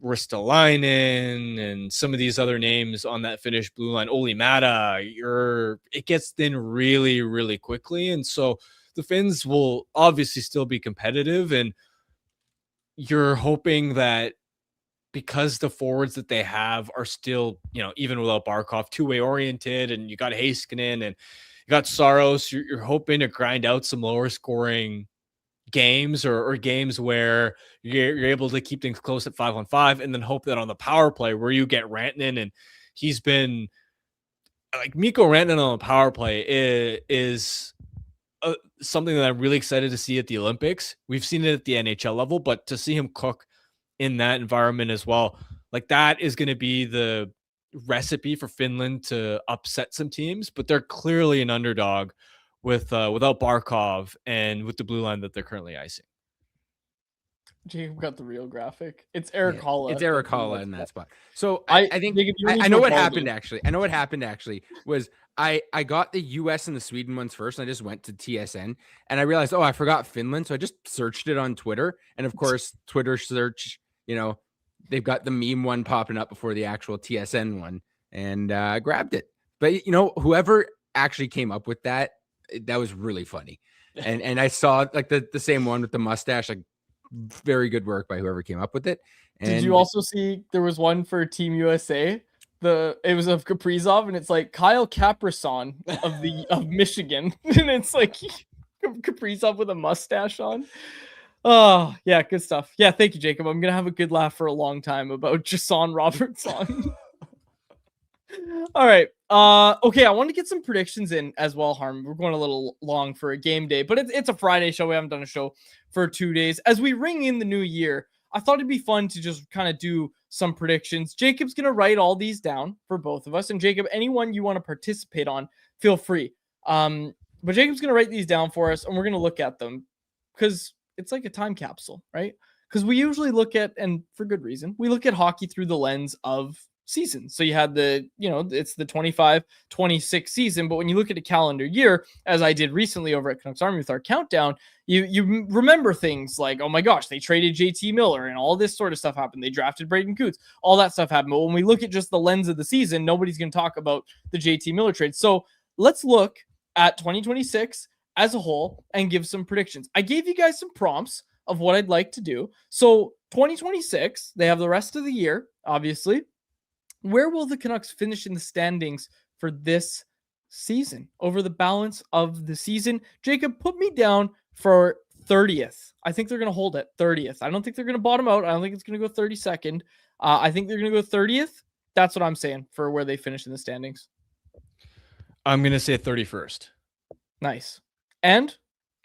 Ristolainen and some of these other names on that Finnish blue line, Oli Mata, it gets thin really, really quickly. And so the Finns will obviously still be competitive, and you're hoping that because the forwards that they have are still, even without Barkov, two-way oriented, and you got Heiskanen and you got Saros, you're hoping to grind out some lower scoring games or games where you're able to keep things close at 5-on-5, and then hope that on the power play where you get Rantanen, and he's been like Mikko Rantanen on the power play is something that I'm really excited to see at the Olympics. We've seen it at the NHL level, but to see him cook in that environment as well, like that is going to be the recipe for Finland to upset some teams, but they're clearly an underdog without Barkov and with the blue line that they're currently icing. Jacob got the real graphic. It's Eric Yeah, Holla. it's Eric Holla in that spot. So I I think Jacob, you need I to know what apologize. happened actually. I know what happened actually was I got the US and the Sweden ones first, and I just went to TSN and I realized, oh, I forgot Finland. So I just searched it on Twitter. And of course, Twitter search, they've got the meme one popping up before the actual TSN one, and I grabbed it. But whoever actually came up with that was really funny. And I saw like the same one with the mustache, like very good work by whoever came up with it. And did you also see there was one for Team USA? It was of Kaprizov, and it's like Kyle Kaprasson of Michigan, and it's like Kaprizov with a mustache on. Oh yeah, good stuff. Yeah, thank you, Jacob. I'm gonna have a good laugh for a long time about Jason Robertson. All right. Okay, I want to get some predictions in as well, Harm. We're going a little long for a game day, but it's a Friday show. We haven't done a show for 2 days. As we ring in the new year, I thought it'd be fun to just kind of do some predictions. Jacob's going to write all these down for both of us. And Jacob, anyone you want to participate on, feel free. But Jacob's going to write these down for us, and we're going to look at them because it's like a time capsule, right? Because we usually look at, and for good reason, we look at hockey through the lens of season. So you had it's the 25-26 season, but when you look at a calendar year, as I did recently over at Canucks Army with our countdown, you remember things like, oh my gosh, they traded JT Miller and all this sort of stuff happened. They drafted Braden Coots. All that stuff happened. But when we look at just the lens of the season, nobody's going to talk about the JT Miller trade. So let's look at 2026 as a whole and give some predictions. I gave you guys some prompts of what I'd like to do. So 2026, they have the rest of the year, obviously. Where will the Canucks finish in the standings for this season over the balance of the season? Jacob, put me down for 30th. I think they're going to hold at 30th. I don't think they're going to bottom out. I don't think it's going to go 32nd. I think they're going to go 30th. That's what I'm saying for where they finish in the standings. I'm going to say 31st. Nice. And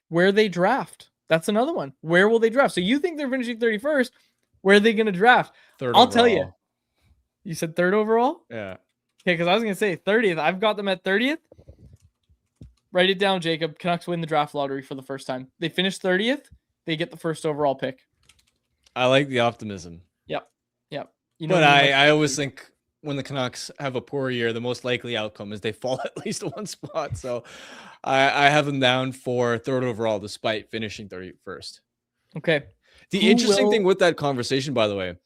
where they draft. That's another one. Where will they draft? So you think they're finishing 31st. Where are they going to draft? Third I'll overall. tell you. You said third overall? Yeah. Okay, because I was going to say 30th. I've got them at 30th. Write it down, Jacob. Canucks win the draft lottery for the first time. They finish 30th. They get the first overall pick. I like the optimism. Yep. But I always think when the Canucks have a poor year, the most likely outcome is they fall at least one spot. So I have them down for third overall, despite finishing 31st. Okay. The interesting thing with that conversation, by the way,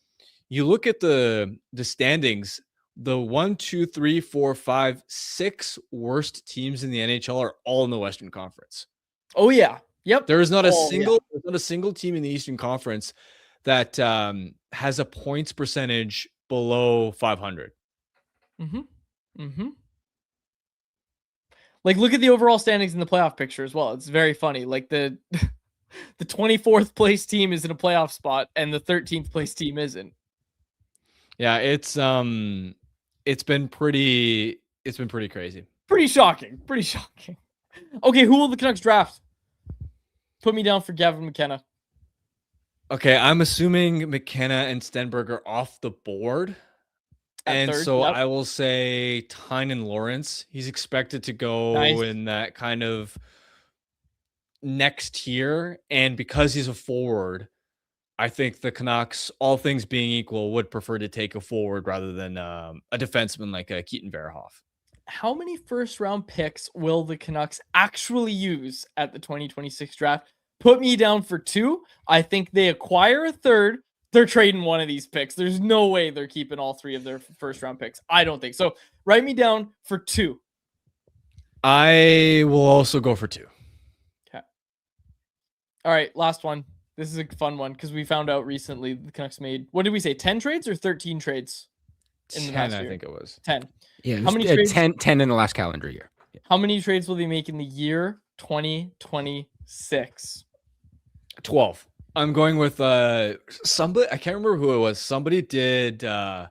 you look at the standings, the 1, 2, 3, 4, 5, 6 worst teams in the NHL are all in the Western Conference. Oh yeah. Yep. There is not there's not a single team in the Eastern Conference that has a points percentage below 500. Like, look at the overall standings in the playoff picture as well. It's very funny. Like the 24th place team is in a playoff spot and the 13th place team isn't. Yeah, it's been pretty crazy. Pretty shocking. Okay, who will the Canucks draft? Put me down for Gavin McKenna. Okay, I'm assuming McKenna and Stenberg are off the board. At third, yep. I will say Tynan Lawrence. He's expected to go in that kind of next tier. And because he's a forward, I think the Canucks, all things being equal, would prefer to take a forward rather than a defenseman like Keaton Verhoff. How many first-round picks will the Canucks actually use at the 2026 draft? Put me down for 2. I think they acquire a third. They're trading one of these picks. There's no way they're keeping all 3 of their first-round picks. I don't think so. Write me down for 2. I will also go for 2. Okay. All right, last one. This is a fun one because we found out recently the Canucks made, what did we say, 10 trades or 13 trades? In the 10, I think it was. 10. Yeah, how many trades? 10 in the last calendar year. Yeah. How many trades will they make in the year 2026? 12. I'm going with somebody, I can't remember who it was. Somebody did a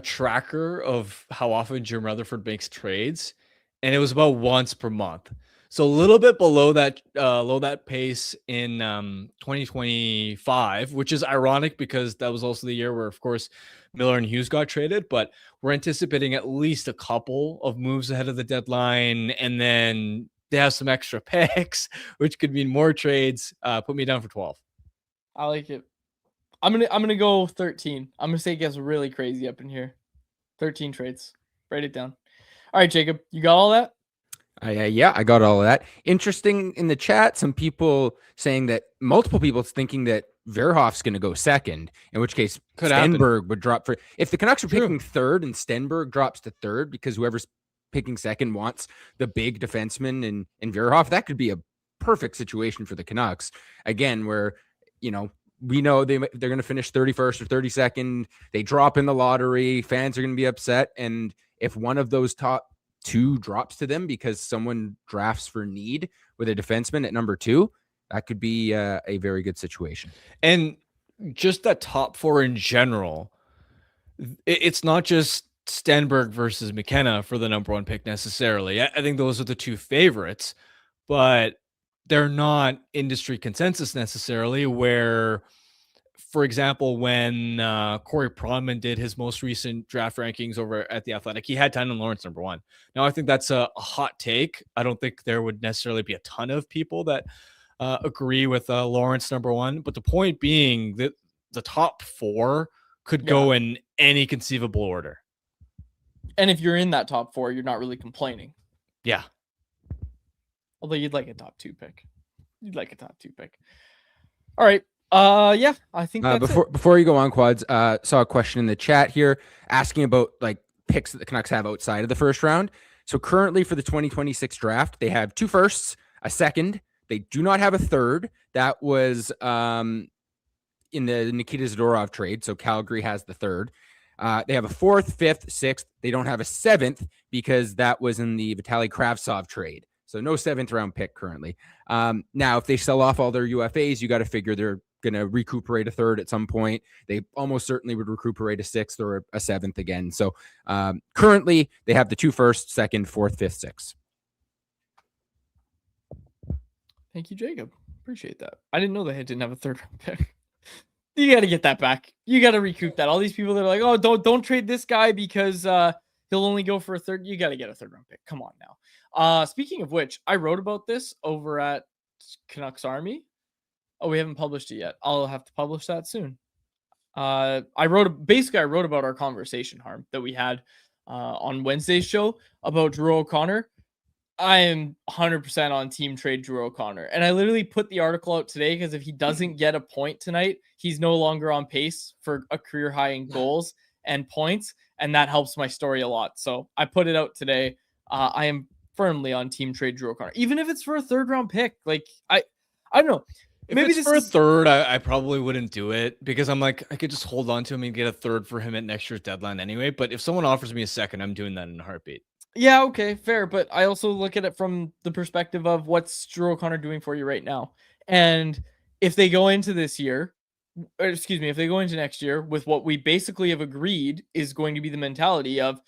tracker of how often Jim Rutherford makes trades, and it was about once per month. So a little bit below that pace in 2025, which is ironic because that was also the year where, of course, Miller and Hughes got traded. But we're anticipating at least a couple of moves ahead of the deadline, and then they have some extra picks, which could mean more trades. Put me down for 12. I like it. I'm gonna go 13. I'm gonna say it gets really crazy up in here. 13 trades. Write it down. All right, Jacob, you got all that? Yeah, I got all of that. Interesting in the chat, some people saying that multiple people thinking that Verhoff's going to go second, in which case Could happen. Stenberg would drop for. If the Canucks are True. picking third and Stenberg drops to third because whoever's picking second wants the big defenseman in Verhoff, that could be a perfect situation for the Canucks. Again, where, you know, we know they're going to finish 31st or 32nd. They drop in the lottery. Fans are going to be upset. And if one of those top two drops to them because someone drafts for need with a defenseman at number 2, that could be a very good situation. And just that top 4 in general, it's not just Stenberg versus McKenna for the number 1 pick necessarily. I think those are the 2 favorites, but they're not industry consensus necessarily, where, for example, when Corey Pronman did his most recent draft rankings over at The Athletic, he had Tynan Lawrence number 1. Now, I think that's a hot take. I don't think there would necessarily be a ton of people that agree with Lawrence number 1. But the point being that the top 4 could go in any conceivable order. And if you're in that top 4, you're not really complaining. Yeah. Although you'd like a top 2 pick. All right. Yeah, I think that's before you go on, Quads, saw a question in the chat here asking about like picks that the Canucks have outside of the first round. So currently for the 2026 draft, they have 2 firsts, a second. They do not have a third. That was in the Nikita Zadorov trade. So Calgary has the third. They have a 4th, 5th, 6th. They don't have a 7th because that was in the Vitaly Kravtsov trade. So no 7th round pick currently. Now, if they sell off all their UFAs, you got to figure they're going to recuperate a 3rd at some point. They almost certainly would recuperate a 6th or a 7th again. So currently they have the 2 firsts, 2nd, 4th, 5th, 6th. Thank you, Jacob. Appreciate that. I didn't know they didn't have a 3rd round pick. You got to get that back. You got to recoup that. All these people that are like, oh, don't trade this guy because he'll only go for a 3rd. You got to get a 3rd round pick. Come on now. Speaking of which, I wrote about this over at Canucks Army. Oh, we haven't published it yet. I'll have to publish that soon. I wrote about our conversation, Harm, that we had on Wednesday's show about Drew O'Connor. I am 100% on team trade Drew O'Connor. And I literally put the article out today because if he doesn't get a point tonight, he's no longer on pace for a career high in goals and points. And that helps my story a lot. So I put it out today. I am firmly on team trade Drew O'Connor, even if it's for a 3rd round pick. Like I don't know. If maybe it's for a 3rd, I probably wouldn't do it because I'm like, I could just hold on to him and get a 3rd for him at next year's deadline anyway. But if someone offers me a 2nd, I'm doing that in a heartbeat. Yeah, okay, fair. But I also look at it from the perspective of what's Drew O'Connor doing for you right now. And if they go into this year, if they go into next year with what we basically have agreed is going to be the mentality of,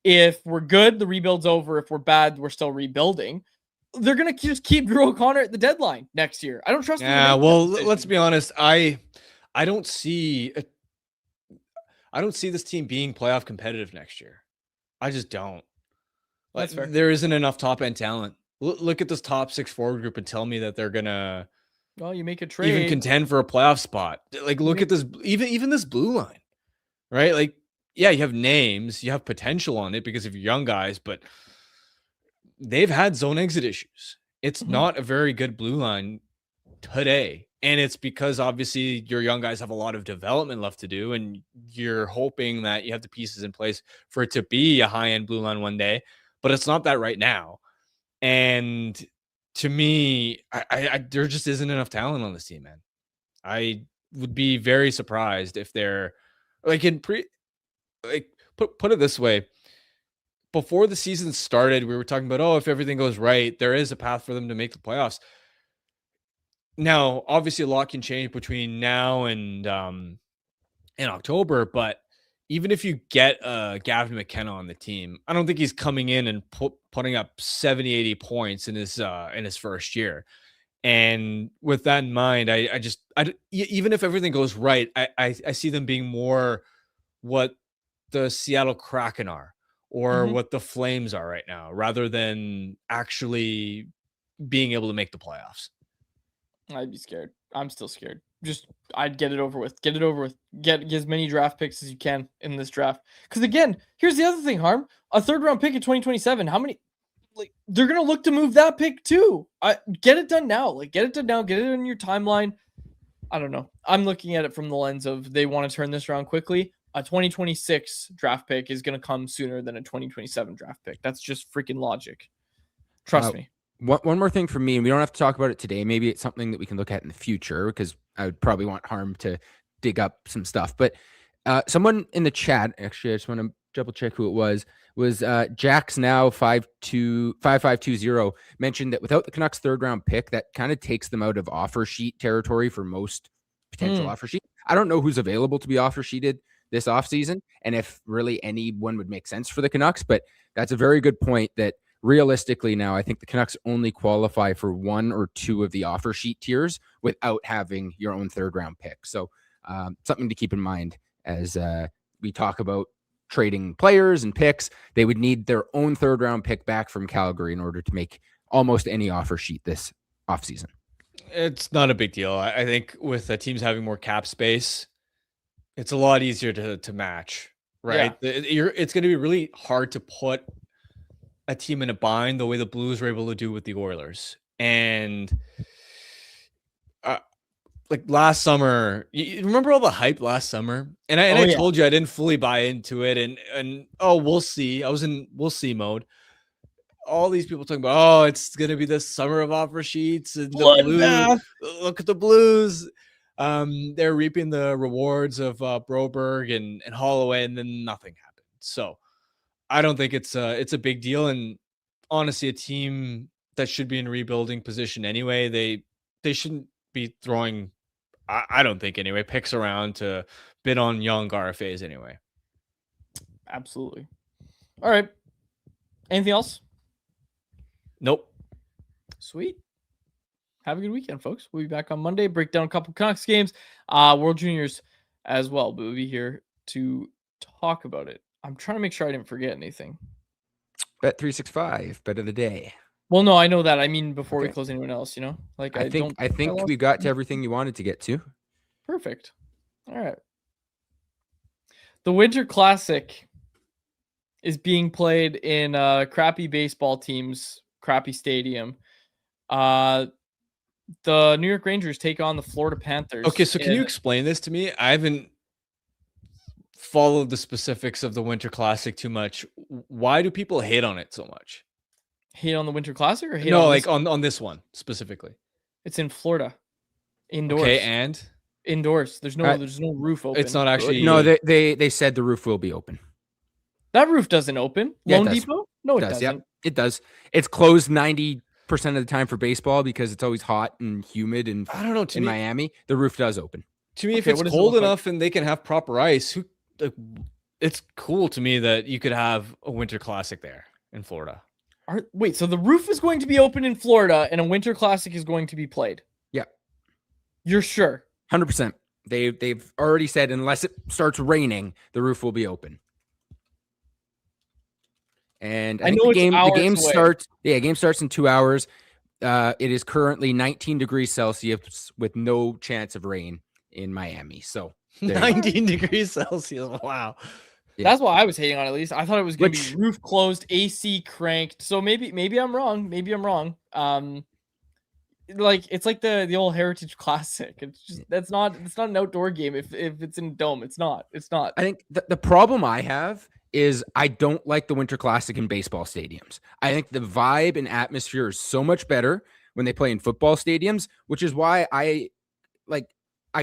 if we're good, the rebuild's over. If we're bad, we're still rebuilding. They're going to just keep Drew O'Connor at the deadline next year. I don't trust them. Yeah, well, let's be honest. I don't see this team being playoff competitive next year. I just don't. That's fair. There isn't enough top end talent. Look at this top 6 forward group and tell me that they're gonna. Well, you make a trade, even contend for a playoff spot. Like, look at this, even this blue line, right? Like, yeah, you have names, you have potential on it because of your young guys, but they've had zone exit issues. It's not a very good blue line today. And it's because obviously your young guys have a lot of development left to do. And you're hoping that you have the pieces in place for it to be a high-end blue line one day, but it's not that right now. And to me, I there just isn't enough talent on this team, man. I would be very surprised if they're like put it this way. Before the season started, we were talking about, oh, if everything goes right, there is a path for them to make the playoffs. Now, obviously, a lot can change between now and in October, but even if you get Gavin McKenna on the team, I don't think he's coming in and putting up 70, 80 points in his first year. And with that in mind, even if everything goes right, I see them being more what the Seattle Kraken are or what the Flames are right now, rather than actually being able to make the playoffs. I'd be scared. I'm still scared. I'd get it over with. Get it over with. Get as many draft picks as you can in this draft. Because again, here's the other thing, Harm. A 3rd round pick in 2027. How many? Like, they're gonna look to move that pick too. Get it done now. Like, get it done now. Get it on your timeline. I don't know. I'm looking at it from the lens of they want to turn this around quickly. A 2026 draft pick is gonna come sooner than a 2027 draft pick. That's just freaking logic. Trust me. One more thing for me, and we don't have to talk about it today. Maybe it's something that we can look at in the future, because I would probably want Harm to dig up some stuff. But someone in the chat, actually, I just want to double check who it was Jax now 5520 mentioned that without the Canucks 3rd round pick, that kind of takes them out of offer sheet territory for most potential offer sheet. I don't know who's available to be offer sheeted this offseason, and if really anyone would make sense for the Canucks. But that's a very good point, that realistically now, I think the Canucks only qualify for 1 or 2 of the offer sheet tiers without having your own 3rd round pick. So something to keep in mind as we talk about trading players and picks. They would need their own 3rd round pick back from Calgary in order to make almost any offer sheet this offseason. It's not a big deal. I think with teams having more cap space, it's a lot easier to match, right? Yeah. It's going to be really hard to put a team in a bind the way the Blues were able to do with the Oilers. And like last summer, you remember all the hype last summer? And I told you I didn't fully buy into it. And we'll see. I was in we'll see mode. All these people talking about, it's going to be the summer of offer sheets. And the Blues, look at the Blues. They're reaping the rewards of Broberg and Holloway, and then nothing happened. So I don't think it's a big deal. And honestly, a team that should be in rebuilding position anyway, they shouldn't be throwing, I don't think anyway, picks around to bid on young RFAs anyway. Absolutely. All right. Anything else? Nope. Sweet. Have a good weekend, folks. We'll be back on Monday, break down a couple Canucks games, World Juniors as well, but we'll be here to talk about it. I'm trying to make sure I didn't forget anything. Bet365, bet of the day. Well, no, I know that. I mean, before we close, anyone else, like I think we got to everything you wanted to get to. Perfect. All right. The Winter Classic is being played in crappy baseball teams, crappy stadium. The New York Rangers take on the Florida Panthers. Okay, so can you explain this to me? I haven't followed the specifics of the Winter Classic too much. Why do people hate on it so much? Hate on the Winter Classic or hate on this one specifically? It's in Florida. Indoors. Okay, and indoors. There's no roof open. It's not actually. No, they said the roof will be open. That roof doesn't open. Yeah, Lone Depot? No, it doesn't. Yep, it does. It's closed 90% of the time for baseball because it's always hot and humid, and I don't know. In Miami, the roof does open. To me, if it's cold enough and they can have proper ice, it's cool to me that you could have a Winter Classic there in Florida. Wait, so the roof is going to be open in Florida and a Winter Classic is going to be played? Yeah. You're sure? 100%. They've already said unless it starts raining, the roof will be open. And I know the game starts. Yeah, game starts in 2 hours. It is currently 19 degrees Celsius with no chance of rain in Miami. So 19 degrees Celsius. Wow. Yeah. That's what I was hating on. At least I thought it was going to be roof closed, AC cranked. So maybe I'm wrong. Like it's like the old Heritage Classic. It's just it's not an outdoor game. If it's in a dome, it's not. I think the problem I have is I don't like the Winter Classic in baseball stadiums. I think the vibe and atmosphere is so much better when they play in football stadiums, which is why I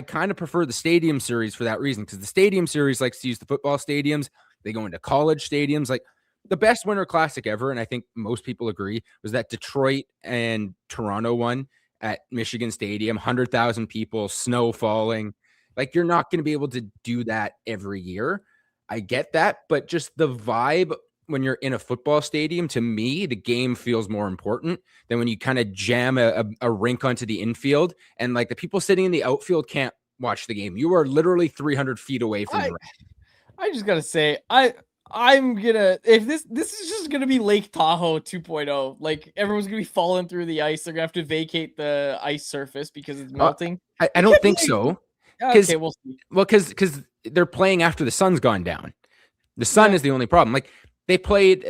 kind of prefer the Stadium Series for that reason, because the Stadium Series likes to use the football stadiums. They go into college stadiums. Like the best Winter Classic ever, and I think most people agree, was that Detroit and Toronto one at Michigan Stadium, 100,000 people, snow falling. Like you're not going to be able to do that every year. I get that, but just the vibe when you're in a football stadium, to me, the game feels more important than when you kind of jam a rink onto the infield and like the people sitting in the outfield can't watch the game. You are literally 300 feet away from the rink. I just gotta say, I'm gonna, if this is just gonna be Lake Tahoe 2.0. Like everyone's gonna be falling through the ice. They're gonna have to vacate the ice surface because it's melting. I don't think so. Okay, we'll see. Well, because they're playing after the sun's gone down. The sun is the only problem. Like they played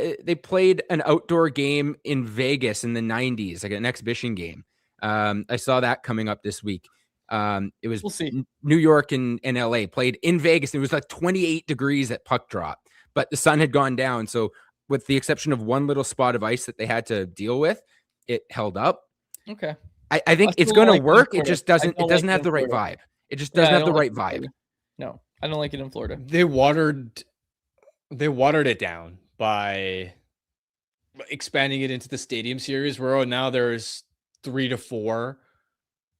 an outdoor game in Vegas in the 90s, like an exhibition game. I saw that coming up this week. It was We'll see. New York and LA played in Vegas. It was like 28 degrees at puck drop, but the sun had gone down. So with the exception of one little spot of ice that they had to deal with, it held up. Okay. I think it's going to work. It just doesn't. It doesn't have the right vibe. It just doesn't have the right vibe. No, I don't like it in Florida. They watered it down by expanding it into the stadium series, where now there's 3 to 4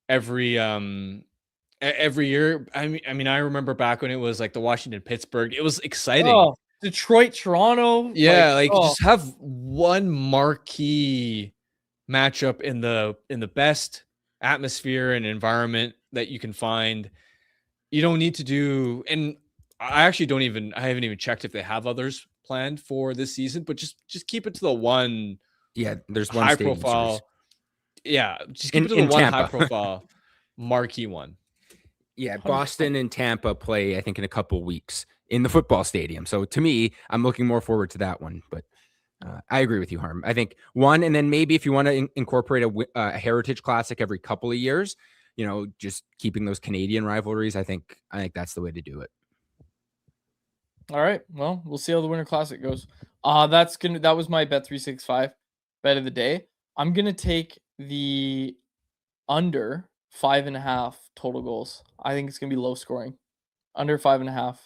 every year. I mean, I remember back when it was like the Washington Pittsburgh. It was exciting. Oh, Detroit, Toronto. Yeah, just have one marquee matchup in the best atmosphere and environment that you can find. You don't need to do, and I haven't even checked if they have others planned for this season, but just keep it to the one. Yeah, there's one high stadium profile. series. Yeah, just keep it to the one high profile marquee one. Yeah, Boston and Tampa play, I think, in a couple weeks in the football stadium. So to me, I'm looking more forward to that one. But I agree with you, Harm. I think one, and then maybe if you want to incorporate a Heritage Classic every couple of years, just keeping those Canadian rivalries, I think that's the way to do it. All right. Well, we'll see how the Winter Classic goes. That was my Bet365 bet of the day. I'm gonna take the under 5.5 total goals. I think it's gonna be low scoring. Under 5.5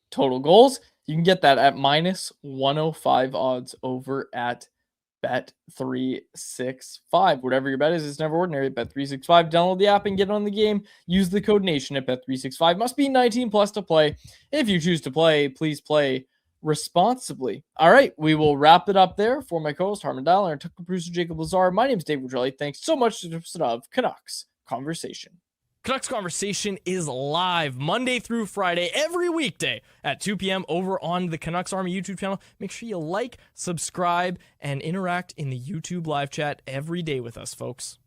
total goals. You can get that at minus 105 odds over at Bet365. Whatever your bet is, it's never ordinary. Bet365. Download the app and get on the game. Use the code NATION at Bet365. Must be 19 plus to play. If you choose to play, please play responsibly. All right, we will wrap it up there. For my co-host Harman Dial and our technical producer Jacob Lazar, my name is Dave Woodrelli. Thanks so much to the episode of Canucks Conversation. Canucks Conversation is live Monday through Friday, every weekday at 2 p.m. over on the Canucks Army YouTube channel. Make sure you like, subscribe, and interact in the YouTube live chat every day with us, folks.